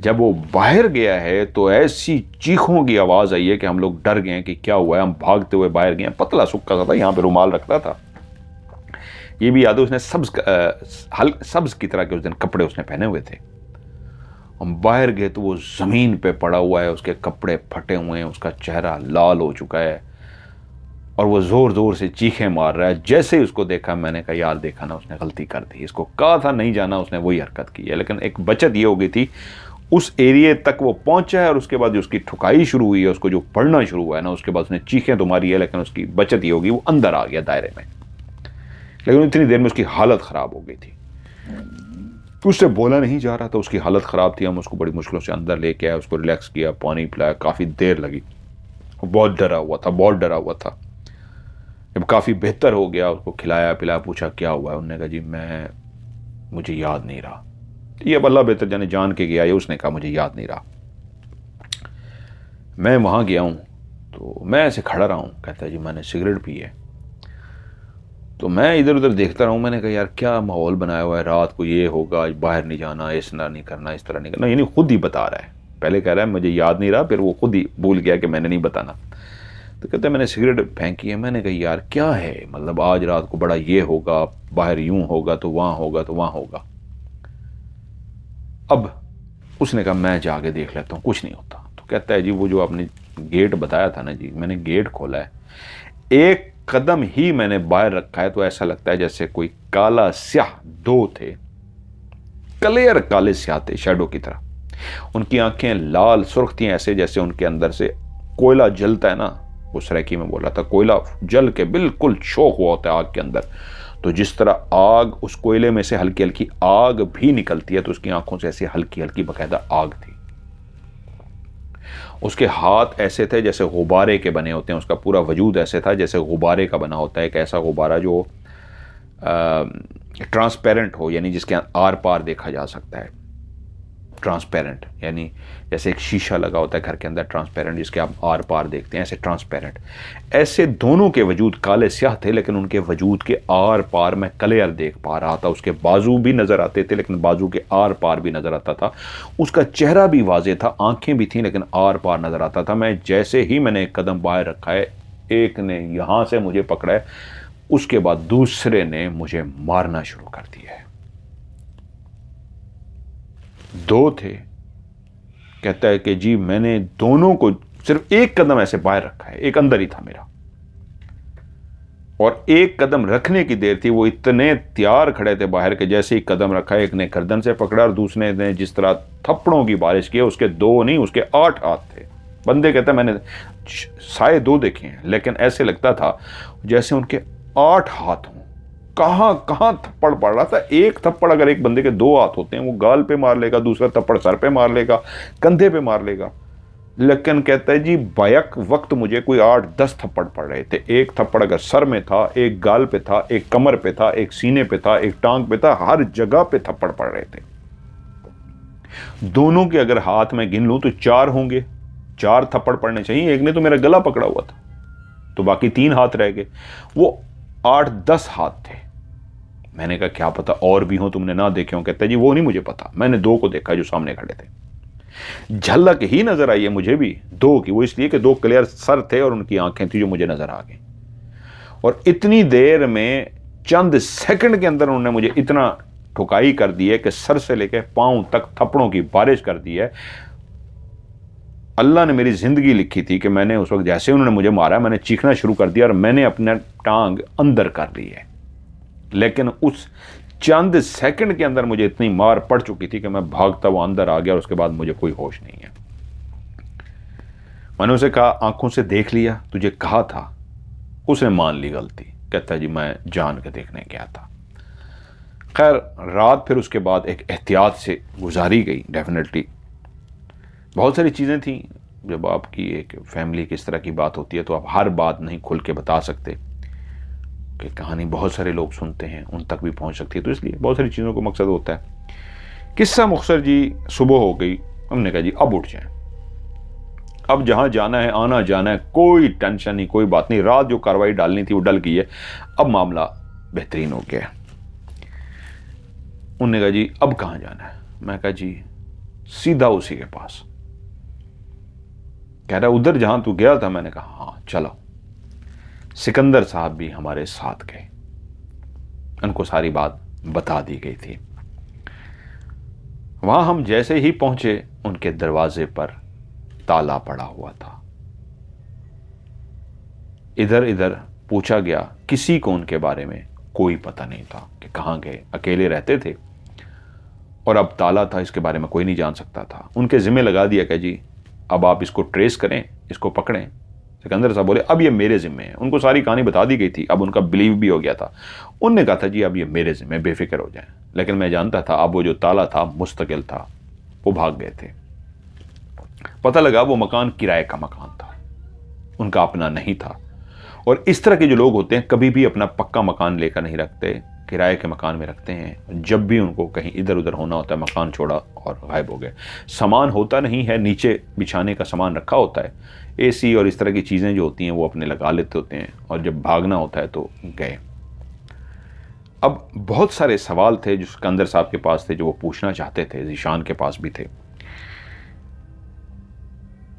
जब वो बाहर गया है तो ऐसी चीखों की आवाज आई है कि हम लोग डर गए कि क्या हुआ है। हम भागते हुए बाहर गए, पतला सुक्का सा था, यहां पे रुमाल रखता था। ये भी याद है उसने सब्ज की तरह के उस दिन कपड़े उसने पहने हुए थे। हम बाहर गए तो वो जमीन पे पड़ा हुआ है, उसके कपड़े फटे हुए हैं, उसका चेहरा लाल हो चुका है और वो जोर जोर से चीखें मार रहा है। जैसे ही उसको देखा मैंने कहा यार देखा ना, उसने गलती कर दी, इसको कहा था नहीं जाना, उसने वही हरकत की है। लेकिन एक बचत ये हो गई थी, उस एरिया तक वो पहुंचा है और उसके बाद जो उसकी ठुकाई शुरू हुई है, उसको जो पढ़ना शुरू हुआ है ना, उसके बाद उसने चीखें तो मारी है, लेकिन उसकी बचत ये होगी वो अंदर आ गया दायरे में। लेकिन इतनी देर में उसकी हालत खराब हो गई थी, उससे बोला नहीं जा रहा था, उसकी हालत खराब थी। हम उसको बड़ी मुश्किलों से अंदर लेके आए, उसको रिलैक्स किया, पानी पिलाया, काफ़ी देर लगी। बहुत डरा हुआ था, बहुत डरा हुआ था। जब काफ़ी बेहतर हो गया उसको खिलाया पिलाया, पूछा क्या हुआ है, उन्होंने कहा जी मुझे याद नहीं रहा। ये अब अल्लाह बेहतर जाने जान के गया, ये उसने कहा मुझे याद नहीं रहा। मैं वहाँ गया हूँ तो मैं ऐसे खड़ा रहा हूँ, कहता है जी मैंने सिगरेट पी है। तो मैं इधर उधर देखता रहा हूँ, मैंने कहा यार क्या माहौल बनाया हुआ है, रात को ये होगा, आज बाहर नहीं जाना, इस तरह नहीं करना, इस तरह नहीं करना। यानी खुद ही बता रहा है, पहले कह रहा है मुझे याद नहीं रहा, फिर वो खुद ही भूल गया कि मैंने नहीं बताना। तो कहते हैं मैंने सिगरेट फेंकी है। मैंने कहा यार क्या है, मतलब आज रात को बड़ा ये होगा, बाहर यूं होगा तो वहाँ होगा तो वहाँ होगा। अब उसने कहा मैं जाके देख लेता हूँ, कुछ नहीं होता। तो कहता है जी वो जो आपने गेट बताया था ना जी, मैंने गेट खोला है, एक कदम ही मैंने बाहर रखा है तो ऐसा लगता है जैसे कोई काला स्याह दो थे, क्लियर काले स्याह थे शैडो की तरह। उनकी आंखें लाल सुर्ख थी, ऐसे जैसे उनके अंदर से कोयला जलता है ना, उस सराइकी में बोला था, कोयला जल के बिल्कुल शोक हुआ होता है आग के अंदर। तो जिस तरह आग, उस कोयले में से हल्की हल्की आग भी निकलती है, तो उसकी आंखों से ऐसी हल्की हल्की बकायदा आग थी। उसके हाथ ऐसे थे जैसे गुब्बारे के बने होते हैं, उसका पूरा वजूद ऐसे था जैसे गुब्बारे का बना होता है, एक ऐसा गुब्बारा जो ट्रांसपेरेंट हो, यानी जिसके आर पार देखा जा सकता है। ट्रांसपेरेंट यानी जैसे एक शीशा लगा होता है घर के अंदर ट्रांसपेरेंट, जिसके आप आर पार देखते हैं, ऐसे ट्रांसपेरेंट। ऐसे दोनों के वजूद काले स्याह थे, लेकिन उनके वजूद के आर पार मैं क्लियर देख पा रहा था। उसके बाजू भी नजर आते थे, लेकिन बाजू के आर पार भी नजर आता था। उसका चेहरा भी वाजे था, आंखें भी थी, लेकिन आर पार नजर आता था। मैं जैसे ही मैंने एक कदम बाहर रखा है, एक ने यहां से मुझे पकड़ा है, उसके बाद दूसरे ने मुझे मारना शुरू कर दिया है। दो थे। कहता है कि जी मैंने दोनों को सिर्फ एक कदम ऐसे बाहर रखा है, एक अंदर ही था मेरा, और एक कदम रखने की देर थी। वो इतने तैयार खड़े थे बाहर के, जैसे ही कदम रखा है, एक ने गर्दन से पकड़ा और दूसरे ने जिस तरह थप्पड़ों की बारिश की, उसके दो नहीं उसके 8 हाथ थे। बंदे कहते हैं मैंने साए 2 देखे हैं, लेकिन ऐसे लगता था जैसे उनके 8 हाथ हों। कहां कहां थप्पड़ पड़ रहा था। एक थप्पड़ अगर एक बंदे के 2 हाथ होते हैं, वो गाल पे मार लेगा, दूसरा थप्पड़ सर पे मार लेगा, कंधे पे मार लेगा। लेकिन कहता है जी बैक वक्त मुझे कोई 8-10 थप्पड़ पड़ रहे थे। एक थप्पड़ अगर सर में था, एक गाल पे था, एक कमर पे था, एक सीने पे था, एक टांग पे था, हर जगह पे थप्पड़ पड़ रहे थे। दोनों के अगर हाथ में गिन लूं तो 4 होंगे, 4 थप्पड़ पड़ने चाहिए। एक ने तो मेरा गला पकड़ा हुआ था, तो बाकी 3 हाथ रह गए। वो 8-10 हाथ थे। मैंने कहा क्या पता और भी हो, तुमने ना देखे हो। कहता है जी वो नहीं मुझे पता, मैंने 2 को देखा जो सामने खड़े थे। झलक ही नजर आई है मुझे भी 2 की, वो इसलिए कि 2 क्लियर सर थे और उनकी आंखें थी जो मुझे नजर आ गई। और इतनी देर में, चंद सेकंड के अंदर उन्होंने मुझे इतना ठुकाई कर दी है कि सर से लेकर पांव तक थप्पड़ों की बारिश कर दी है। अल्लाह ने मेरी जिंदगी लिखी थी कि मैंने उस वक्त जैसे उन्होंने मुझे मारा, मैंने चीखना शुरू कर दिया और मैंने अपना टांग अंदर कर ली है। लेकिन उस चंद सेकंड के अंदर मुझे इतनी मार पड़ चुकी थी कि मैं भागता हुआ अंदर आ गया और उसके बाद मुझे कोई होश नहीं है। मैंने उसे कहा आंखों से देख लिया, तुझे कहा था। उसने मान ली गलती। कहता है जी मैं जान के देखने गया था। खैर रात फिर उसके बाद एक एहतियात से गुजारी गई। डेफिनेटली बहुत सारी चीज़ें थी। जब आपकी एक फैमिली की इस तरह की बात होती है तो आप हर बात नहीं खुल के बता सकते, कि कहानी बहुत सारे लोग सुनते हैं, उन तक भी पहुंच सकती है। तो इसलिए बहुत सारी चीज़ों को मकसद होता है। किस्सा मुख्तसर जी, सुबह हो गई, हमने कहा जी अब उठ जाएं, अब जहां जाना है आना जाना है, कोई टेंशन नहीं, कोई बात नहीं। रात जो कार्रवाई डालनी थी वो डल गई है, अब मामला बेहतरीन हो गया। उन्होंने कहा जी अब कहां जाना है। मैं कहा जी सीधा उसी के पास। कह रहा उधर जहां तू गया था। मैंने कहा हाँ चलो। सिकंदर साहब भी हमारे साथ गए, उनको सारी बात बता दी गई थी। वहां हम जैसे ही पहुंचे उनके दरवाजे पर ताला पड़ा हुआ था। इधर इधर पूछा गया, किसी को उनके बारे में कोई पता नहीं था कि कहां गए। अकेले रहते थे और अब ताला था, इसके बारे में कोई नहीं जान सकता था। उनके जिम्मे लगा दिया कि जी अब आप इसको ट्रेस करें, इसको पकड़ें। सिकंदर साहब बोले अब ये मेरे जिम्मे है। उनको सारी कहानी बता दी गई थी, अब उनका बिलीव भी हो गया था। उनने कहा था जी अब ये मेरे जिम्मे, बेफिक्र हो जाए। लेकिन मैं जानता था अब वो जो ताला था मुस्तकिल था, वो भाग गए थे। पता लगा वो मकान किराए का मकान था, उनका अपना नहीं था। और इस तरह के जो लोग होते हैं कभी भी अपना पक्का मकान लेकर नहीं रखते, किराए के मकान में रखते हैं। जब भी उनको कहीं इधर उधर होना होता है, मकान छोड़ा और गायब हो गए। सामान होता नहीं है, नीचे बिछाने का सामान रखा होता है, एसी और इस तरह की चीज़ें जो होती हैं वो अपने लगा लेते होते हैं, और जब भागना होता है तो गए। अब बहुत सारे सवाल थे जो सिकंदर साहब के पास थे, जो वो पूछना चाहते थे, ज़ीशान के पास भी थे।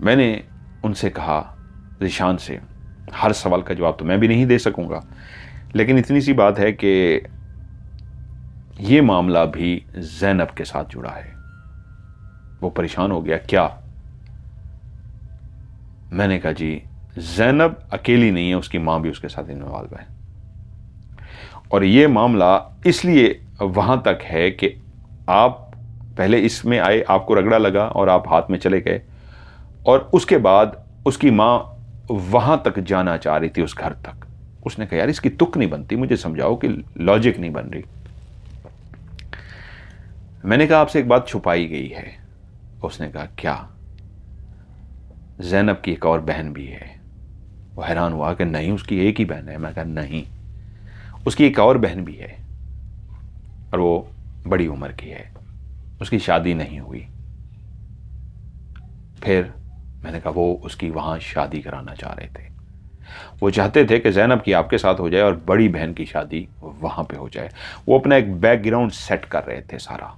मैंने उनसे कहा ज़ीशान से, हर सवाल का जवाब तो मैं भी नहीं दे सकूंगा, लेकिन इतनी सी बात है कि ये मामला भी ज़ैनब के साथ जुड़ा है। वो परेशान हो गया, क्या? मैंने कहा जी ज़ैनब अकेली नहीं है, उसकी मां भी उसके साथ इन्वॉल्व है। और ये मामला इसलिए वहां तक है कि आप पहले इसमें आए, आपको रगड़ा लगा और आप हाथ में चले गए, और उसके बाद उसकी मां वहां तक जाना चाह रही थी, उस घर तक। उसने कहा यार इसकी तुक नहीं बनती, मुझे समझाओ कि लॉजिक नहीं बन रही। मैंने कहा आपसे एक बात छुपाई गई है। उसने कहा क्या? ज़ैनब की एक और बहन भी है। वो हैरान हुआ कि नहीं उसकी एक ही बहन है। मैं कहा नहीं, उसकी एक और बहन भी है और वो बड़ी उम्र की है, उसकी शादी नहीं हुई। फिर मैंने कहा वो उसकी वहां शादी कराना चाह रहे थे। वो चाहते थे कि ज़ैनब की आपके साथ हो जाए और बड़ी बहन की शादी वहां पे हो जाए। वो अपना एक बैकग्राउंड सेट कर रहे थे सारा।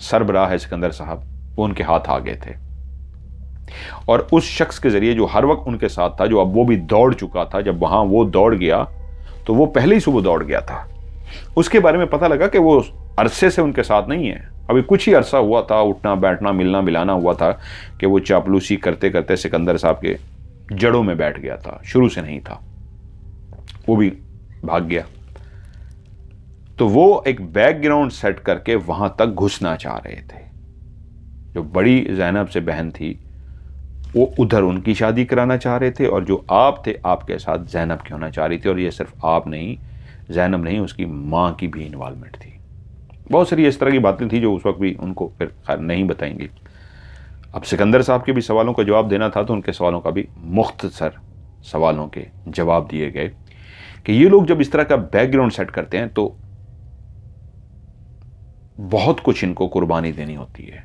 सरबराह है सिकंदर साहब, वो उनके हाथ आ गए थे, और उस शख्स के जरिए जो हर वक्त उनके साथ था, जो अब वो भी दौड़ चुका था, जब वहां वो दौड़ गया तो वो पहले ही सुबह दौड़ गया था। उसके बारे में पता लगा कि वो अरसे से उनके साथ नहीं है, अभी कुछ ही अरसा हुआ था, उठना बैठना मिलना मिलाना हुआ था कि वो चापलूसी करते करते सिकंदर साहब के जड़ों में बैठ गया था, शुरू से नहीं था। वो भी भाग गया। तो वो एक बैकग्राउंड सेट करके वहां तक घुसना चाह रहे थे। जो बड़ी ज़ैनब से बहन थी वो उधर उनकी शादी कराना चाह रहे थे, और जो आप थे आपके साथ ज़ैनब की होना चाह रही थी। और ये सिर्फ आप नहीं, ज़ैनब नहीं, उसकी मां की भी इन्वॉल्वमेंट थी। बहुत सारी इस तरह की बातें थी जो उस वक्त भी उनको फिर खैर नहीं बताएंगी। अब सिकंदर साहब के भी सवालों का जवाब देना था, तो उनके सवालों का भी मुख्तसर सवालों के जवाब दिए गए कि ये लोग जब इस तरह का बैकग्राउंड सेट करते हैं तो बहुत कुछ इनको कुर्बानी देनी होती है।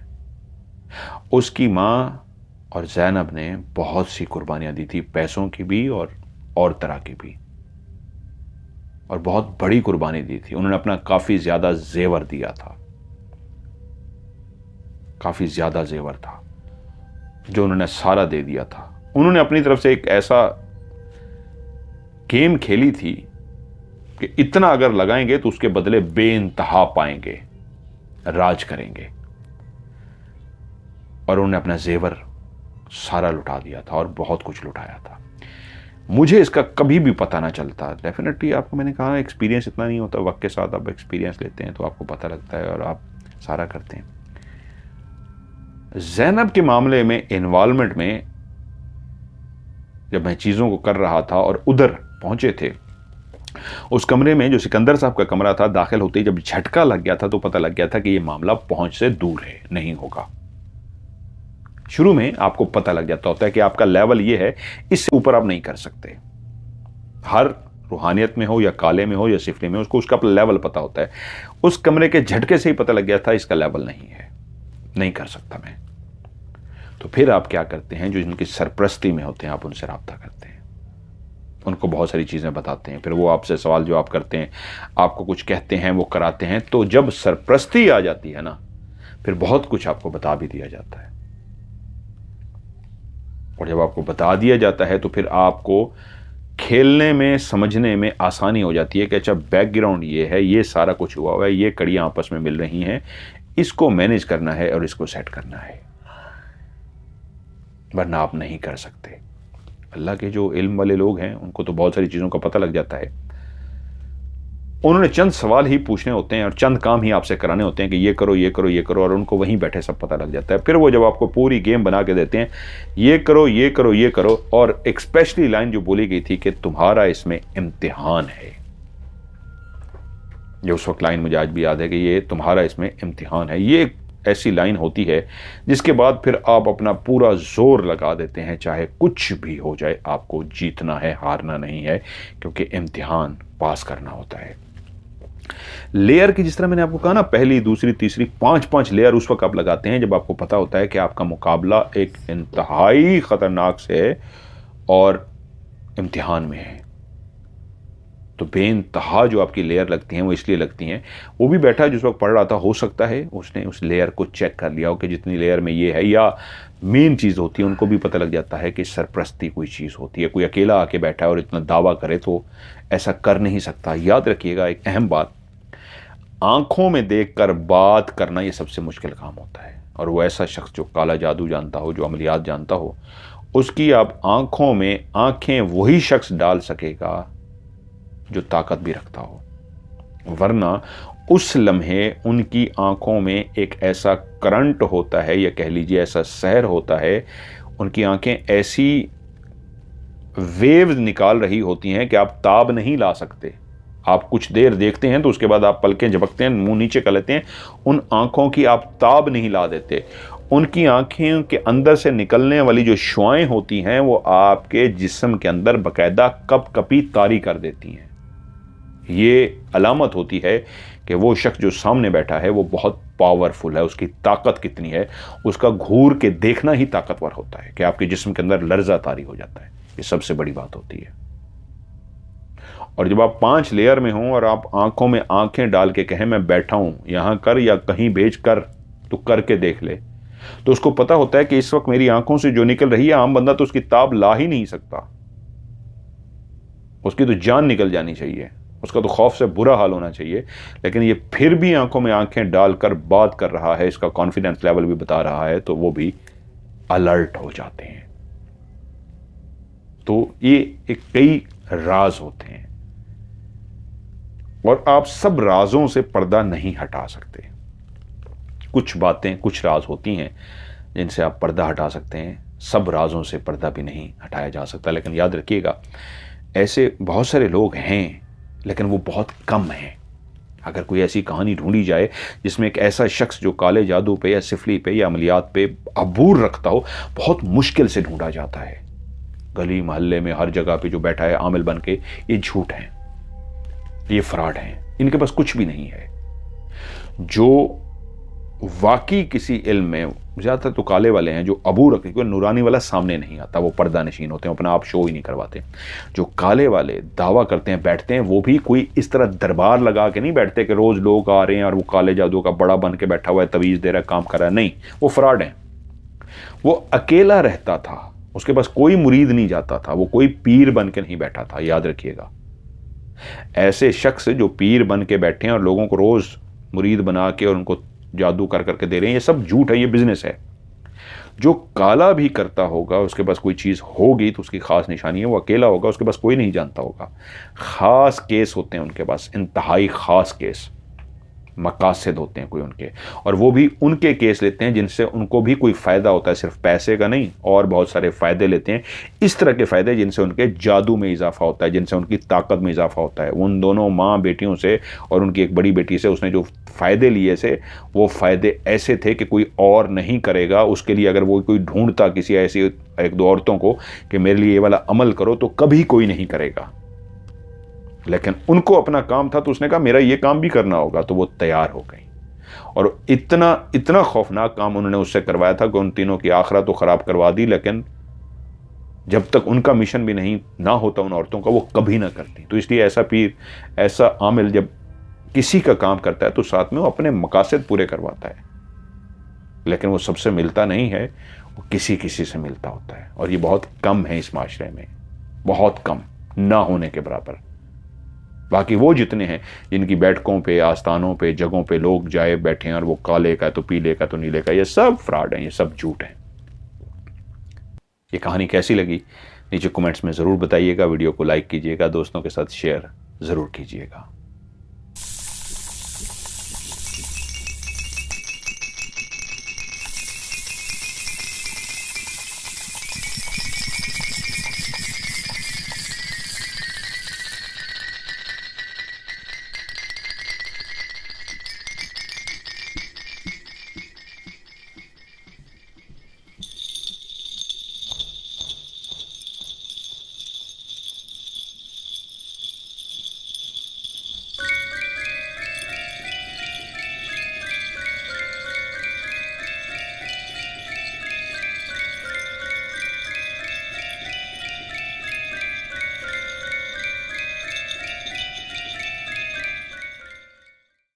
उसकी माँ और ज़ैनब ने बहुत सी कुर्बानियां दी थी, पैसों की भी और तरह की भी, और बहुत बड़ी कुर्बानी दी थी। उन्होंने अपना काफी ज्यादा जेवर दिया था, काफी ज्यादा जेवर था जो उन्होंने सारा दे दिया था। उन्होंने अपनी तरफ से एक ऐसा गेम खेली थी कि इतना अगर लगाएंगे तो उसके बदले बेइंतहा पाएंगे, राज करेंगे। और उन्होंने अपना जेवर सारा लुटा दिया था और बहुत कुछ लुटाया था। मुझे इसका कभी भी पता ना चलता। डेफिनेटली आपको मैंने कहा एक्सपीरियंस इतना नहीं होता, वक्त के साथ आप एक्सपीरियंस लेते हैं तो आपको पता लगता है और आप सारा करते हैं। ज़ैनब के मामले में इन्वॉल्वमेंट में जब मैं चीज़ों को कर रहा था और उधर पहुंचे थे, उस कमरे में जो सिकंदर साहब का कमरा था, दाखिल होते ही जब झटका लग गया था तो पता लग गया था कि यह मामला पहुंच से दूर है, नहीं होगा। शुरू में आपको पता लग जाता होता है कि आपका लेवल यह है, इससे ऊपर आप नहीं कर सकते। हर रूहानियत में हो या काले में हो या सिफरी में, उसको उसका अपना लेवल पता होता है। उस कमरे के झटके से ही पता लग गया था इसका लेवल नहीं है, नहीं कर सकता मैं। तो फिर आप क्या करते हैं, जो जिनकी सरपरस्ती में होते हैं आप उनसे राब्ता करते हैं, उनको बहुत सारी चीज़ें बताते हैं, फिर वो आपसे सवाल जवाब करते हैं, आपको कुछ कहते हैं, वो कराते हैं। तो जब सरपरस्ती आ जाती है ना, फिर बहुत कुछ आपको बता भी दिया जाता है। और जब आपको बता दिया जाता है तो फिर आपको खेलने में, समझने में आसानी हो जाती है कि अच्छा बैकग्राउंड ये है, ये सारा कुछ हुआ हुआ है, ये कड़ियाँ आपस में मिल रही हैं, इसको मैनेज करना है और इसको सेट करना है, वरना आप नहीं कर सकते। अल्लाह के जो इल्म वाले लोग हैं उनको तो बहुत सारी चीज़ों का पता लग जाता है। उन्होंने चंद सवाल ही पूछने होते हैं और चंद काम ही आपसे कराने होते हैं कि ये करो, ये करो, ये करो, और उनको वहीं बैठे सब पता लग जाता है। फिर वो जब आपको पूरी गेम बना के देते हैं, ये करो, ये करो, ये करो, और एक स्पेशली लाइन जो बोली गई थी कि तुम्हारा इसमें इम्तिहान है, जो उस वक्त लाइन मुझे आज भी याद है कि ये तुम्हारा इसमें इम्तिहान है। ये ऐसी लाइन होती है जिसके बाद फिर आप अपना पूरा जोर लगा देते हैं, चाहे कुछ भी हो जाए, आपको जीतना है, हारना नहीं है, क्योंकि इम्तिहान पास करना होता है। लेयर की, जिस तरह मैंने आपको कहा ना, पहली, दूसरी, तीसरी, 5-5 लेयर उस वक्त आप लगाते हैं जब आपको पता होता है कि आपका मुकाबला एक इंतहाई खतरनाक से है और इम्तिहान में है। तो बेइंतहा जो आपकी लेयर लगती हैं वो इसलिए लगती हैं, वो भी बैठा जिस वक्त पढ़ रहा था, हो सकता है उसने उस लेयर को चेक कर लिया हो कि जितनी लेयर में ये है, या मेन चीज़ होती है, उनको भी पता लग जाता है कि सरपरस्ती कोई चीज़ होती है। कोई अकेला आके बैठा है और इतना दावा करे तो ऐसा कर नहीं सकता। याद रखिएगा एक अहम बात, आंखों में देखकर बात करना ये सबसे मुश्किल काम होता है। और वो ऐसा शख्स जो काला जादू जानता हो, जो अमलियात जानता हो, उसकी आप आंखों में आंखें वही शख्स डाल सकेगा जो ताकत भी रखता हो, वरना उस लम्हे उनकी आंखों में एक ऐसा करंट होता है, या कह लीजिए ऐसा सहर होता है, उनकी आंखें ऐसी वेव्स निकाल रही होती हैं कि आप ताब नहीं ला सकते। आप कुछ देर देखते हैं तो उसके बाद आप पलकें झपकते हैं, मुंह नीचे कर लेते हैं, उन आंखों की आप ताब नहीं ला देते। उनकी आंखें के अंदर से निकलने वाली जो शुआएं होती हैं वो आपके जिस्म के अंदर बाकायदा कपकपी तारी कर देती हैं। ये अलामत होती है कि वो शख्स जो सामने बैठा है वो बहुत पावरफुल है, उसकी ताकत कितनी है, उसका घूर के देखना ही ताकतवर होता है कि आपके जिस्म के अंदर लर्जा तारी हो जाता है। ये सबसे बड़ी बात होती है। और जब आप 5 लेयर में हों और आप आंखों में आंखें डाल के कहें मैं बैठा हूं, यहां कर या कहीं भेज कर, तो करके देख ले, तो उसको पता होता है कि इस वक्त मेरी आंखों से जो निकल रही है, आम बंदा तो उसकी ताब ला ही नहीं सकता, उसकी तो जान निकल जानी चाहिए, उसका तो खौफ से बुरा हाल होना चाहिए। लेकिन ये फिर भी आंखों में आंखें डालकर बात कर रहा है, इसका कॉन्फिडेंस लेवल भी बता रहा है, तो वो भी अलर्ट हो जाते हैं। तो ये एक कई राज होते हैं और आप सब राजों से पर्दा नहीं हटा सकते। कुछ बातें, कुछ राज होती हैं जिनसे आप पर्दा हटा सकते हैं, सब राजों से पर्दा भी नहीं हटाया जा सकता। लेकिन याद रखिएगा, ऐसे बहुत सारे लोग हैं लेकिन वो बहुत कम हैं। अगर कोई ऐसी कहानी ढूंढी जाए जिसमें एक ऐसा शख्स जो काले जादू पे या सिफली पे या अमलियात पे अबूर रखता हो, बहुत मुश्किल से ढूंढा जाता है। गली मोहल्ले में हर जगह पे जो बैठा है आमिल बन के, ये झूठ हैं, ये फ्रॉड हैं, इनके पास कुछ भी नहीं है। जो वाकई किसी इल्म में, ज़्यादातर तो काले वाले हैं जो अबू रख, क्योंकि नूरानी वाला सामने नहीं आता, वो पर्दा नशीन होते हैं, अपना आप शो ही नहीं करवाते। जो काले वाले दावा करते हैं, बैठते हैं, वो भी कोई इस तरह दरबार लगा के नहीं बैठते कि रोज़ लोग आ रहे हैं और वो काले जादू का बड़ा बन के बैठा हुआ है, तवीज़ दे रहा है, काम कर रहा है। नहीं, वो फ्रॉड है। वो अकेला रहता था, उसके पास कोई मुरीद नहीं जाता था, वो कोई पीर बन के नहीं बैठा था, याद रखिएगा। ऐसे शख्स जो पीर बन के बैठे हैं और लोगों को रोज़ मुरीद बना के और उनको जादू कर करके दे रहे हैं, ये सब झूठ है, ये बिजनेस है। जो काला भी करता होगा, उसके पास कोई चीज़ होगी तो उसकी ख़ास निशानी है, वो अकेला होगा, उसके पास कोई नहीं जानता होगा। ख़ास केस होते हैं उनके पास, इंतहाई ख़ास केस, मकासद होते हैं कोई उनके, और वो भी उनके केस लेते हैं जिनसे उनको भी कोई फ़ायदा होता है, सिर्फ पैसे का नहीं, और बहुत सारे फ़ायदे लेते हैं। इस तरह के फ़ायदे जिनसे उनके जादू में इजाफा होता है, जिनसे उनकी ताकत में इजाफा होता है। उन दोनों माँ बेटियों से और उनकी एक बड़ी बेटी से उसने जो फ़ायदे लिए से, वो फ़ायदे ऐसे थे कि कोई और नहीं करेगा। उसके लिए अगर वो कोई ढूंढता किसी ऐसी एक दो औरतों को कि मेरे लिए ये वाला अमल करो, तो कभी कोई नहीं करेगा। लेकिन उनको अपना काम था, तो उसने कहा मेरा ये काम भी करना होगा, तो वो तैयार हो गई। और इतना इतना खौफनाक काम उन्होंने उससे करवाया था कि उन तीनों की आखिरत तो ख़राब करवा दी, लेकिन जब तक उनका मिशन भी नहीं ना होता उन औरतों का, वो कभी ना करती। तो इसलिए ऐसा पीर, ऐसा आमिल जब किसी का काम करता है तो साथ में वो अपने मकासद पूरे करवाता है, लेकिन वो सबसे मिलता नहीं है, वो किसी किसी से मिलता होता है। और ये बहुत कम है इस माशरे में, बहुत कम, ना होने के बराबर। बाकी वो जितने हैं जिनकी बैठकों पे, आस्थानों पे, जगहों पे लोग जाए बैठे हैं और वो काले का तो पीले का तो नीले का, ये सब फ्रॉड है, ये सब झूठ है। ये कहानी कैसी लगी नीचे कमेंट्स में ज़रूर बताइएगा। वीडियो को लाइक कीजिएगा, दोस्तों के साथ शेयर ज़रूर कीजिएगा।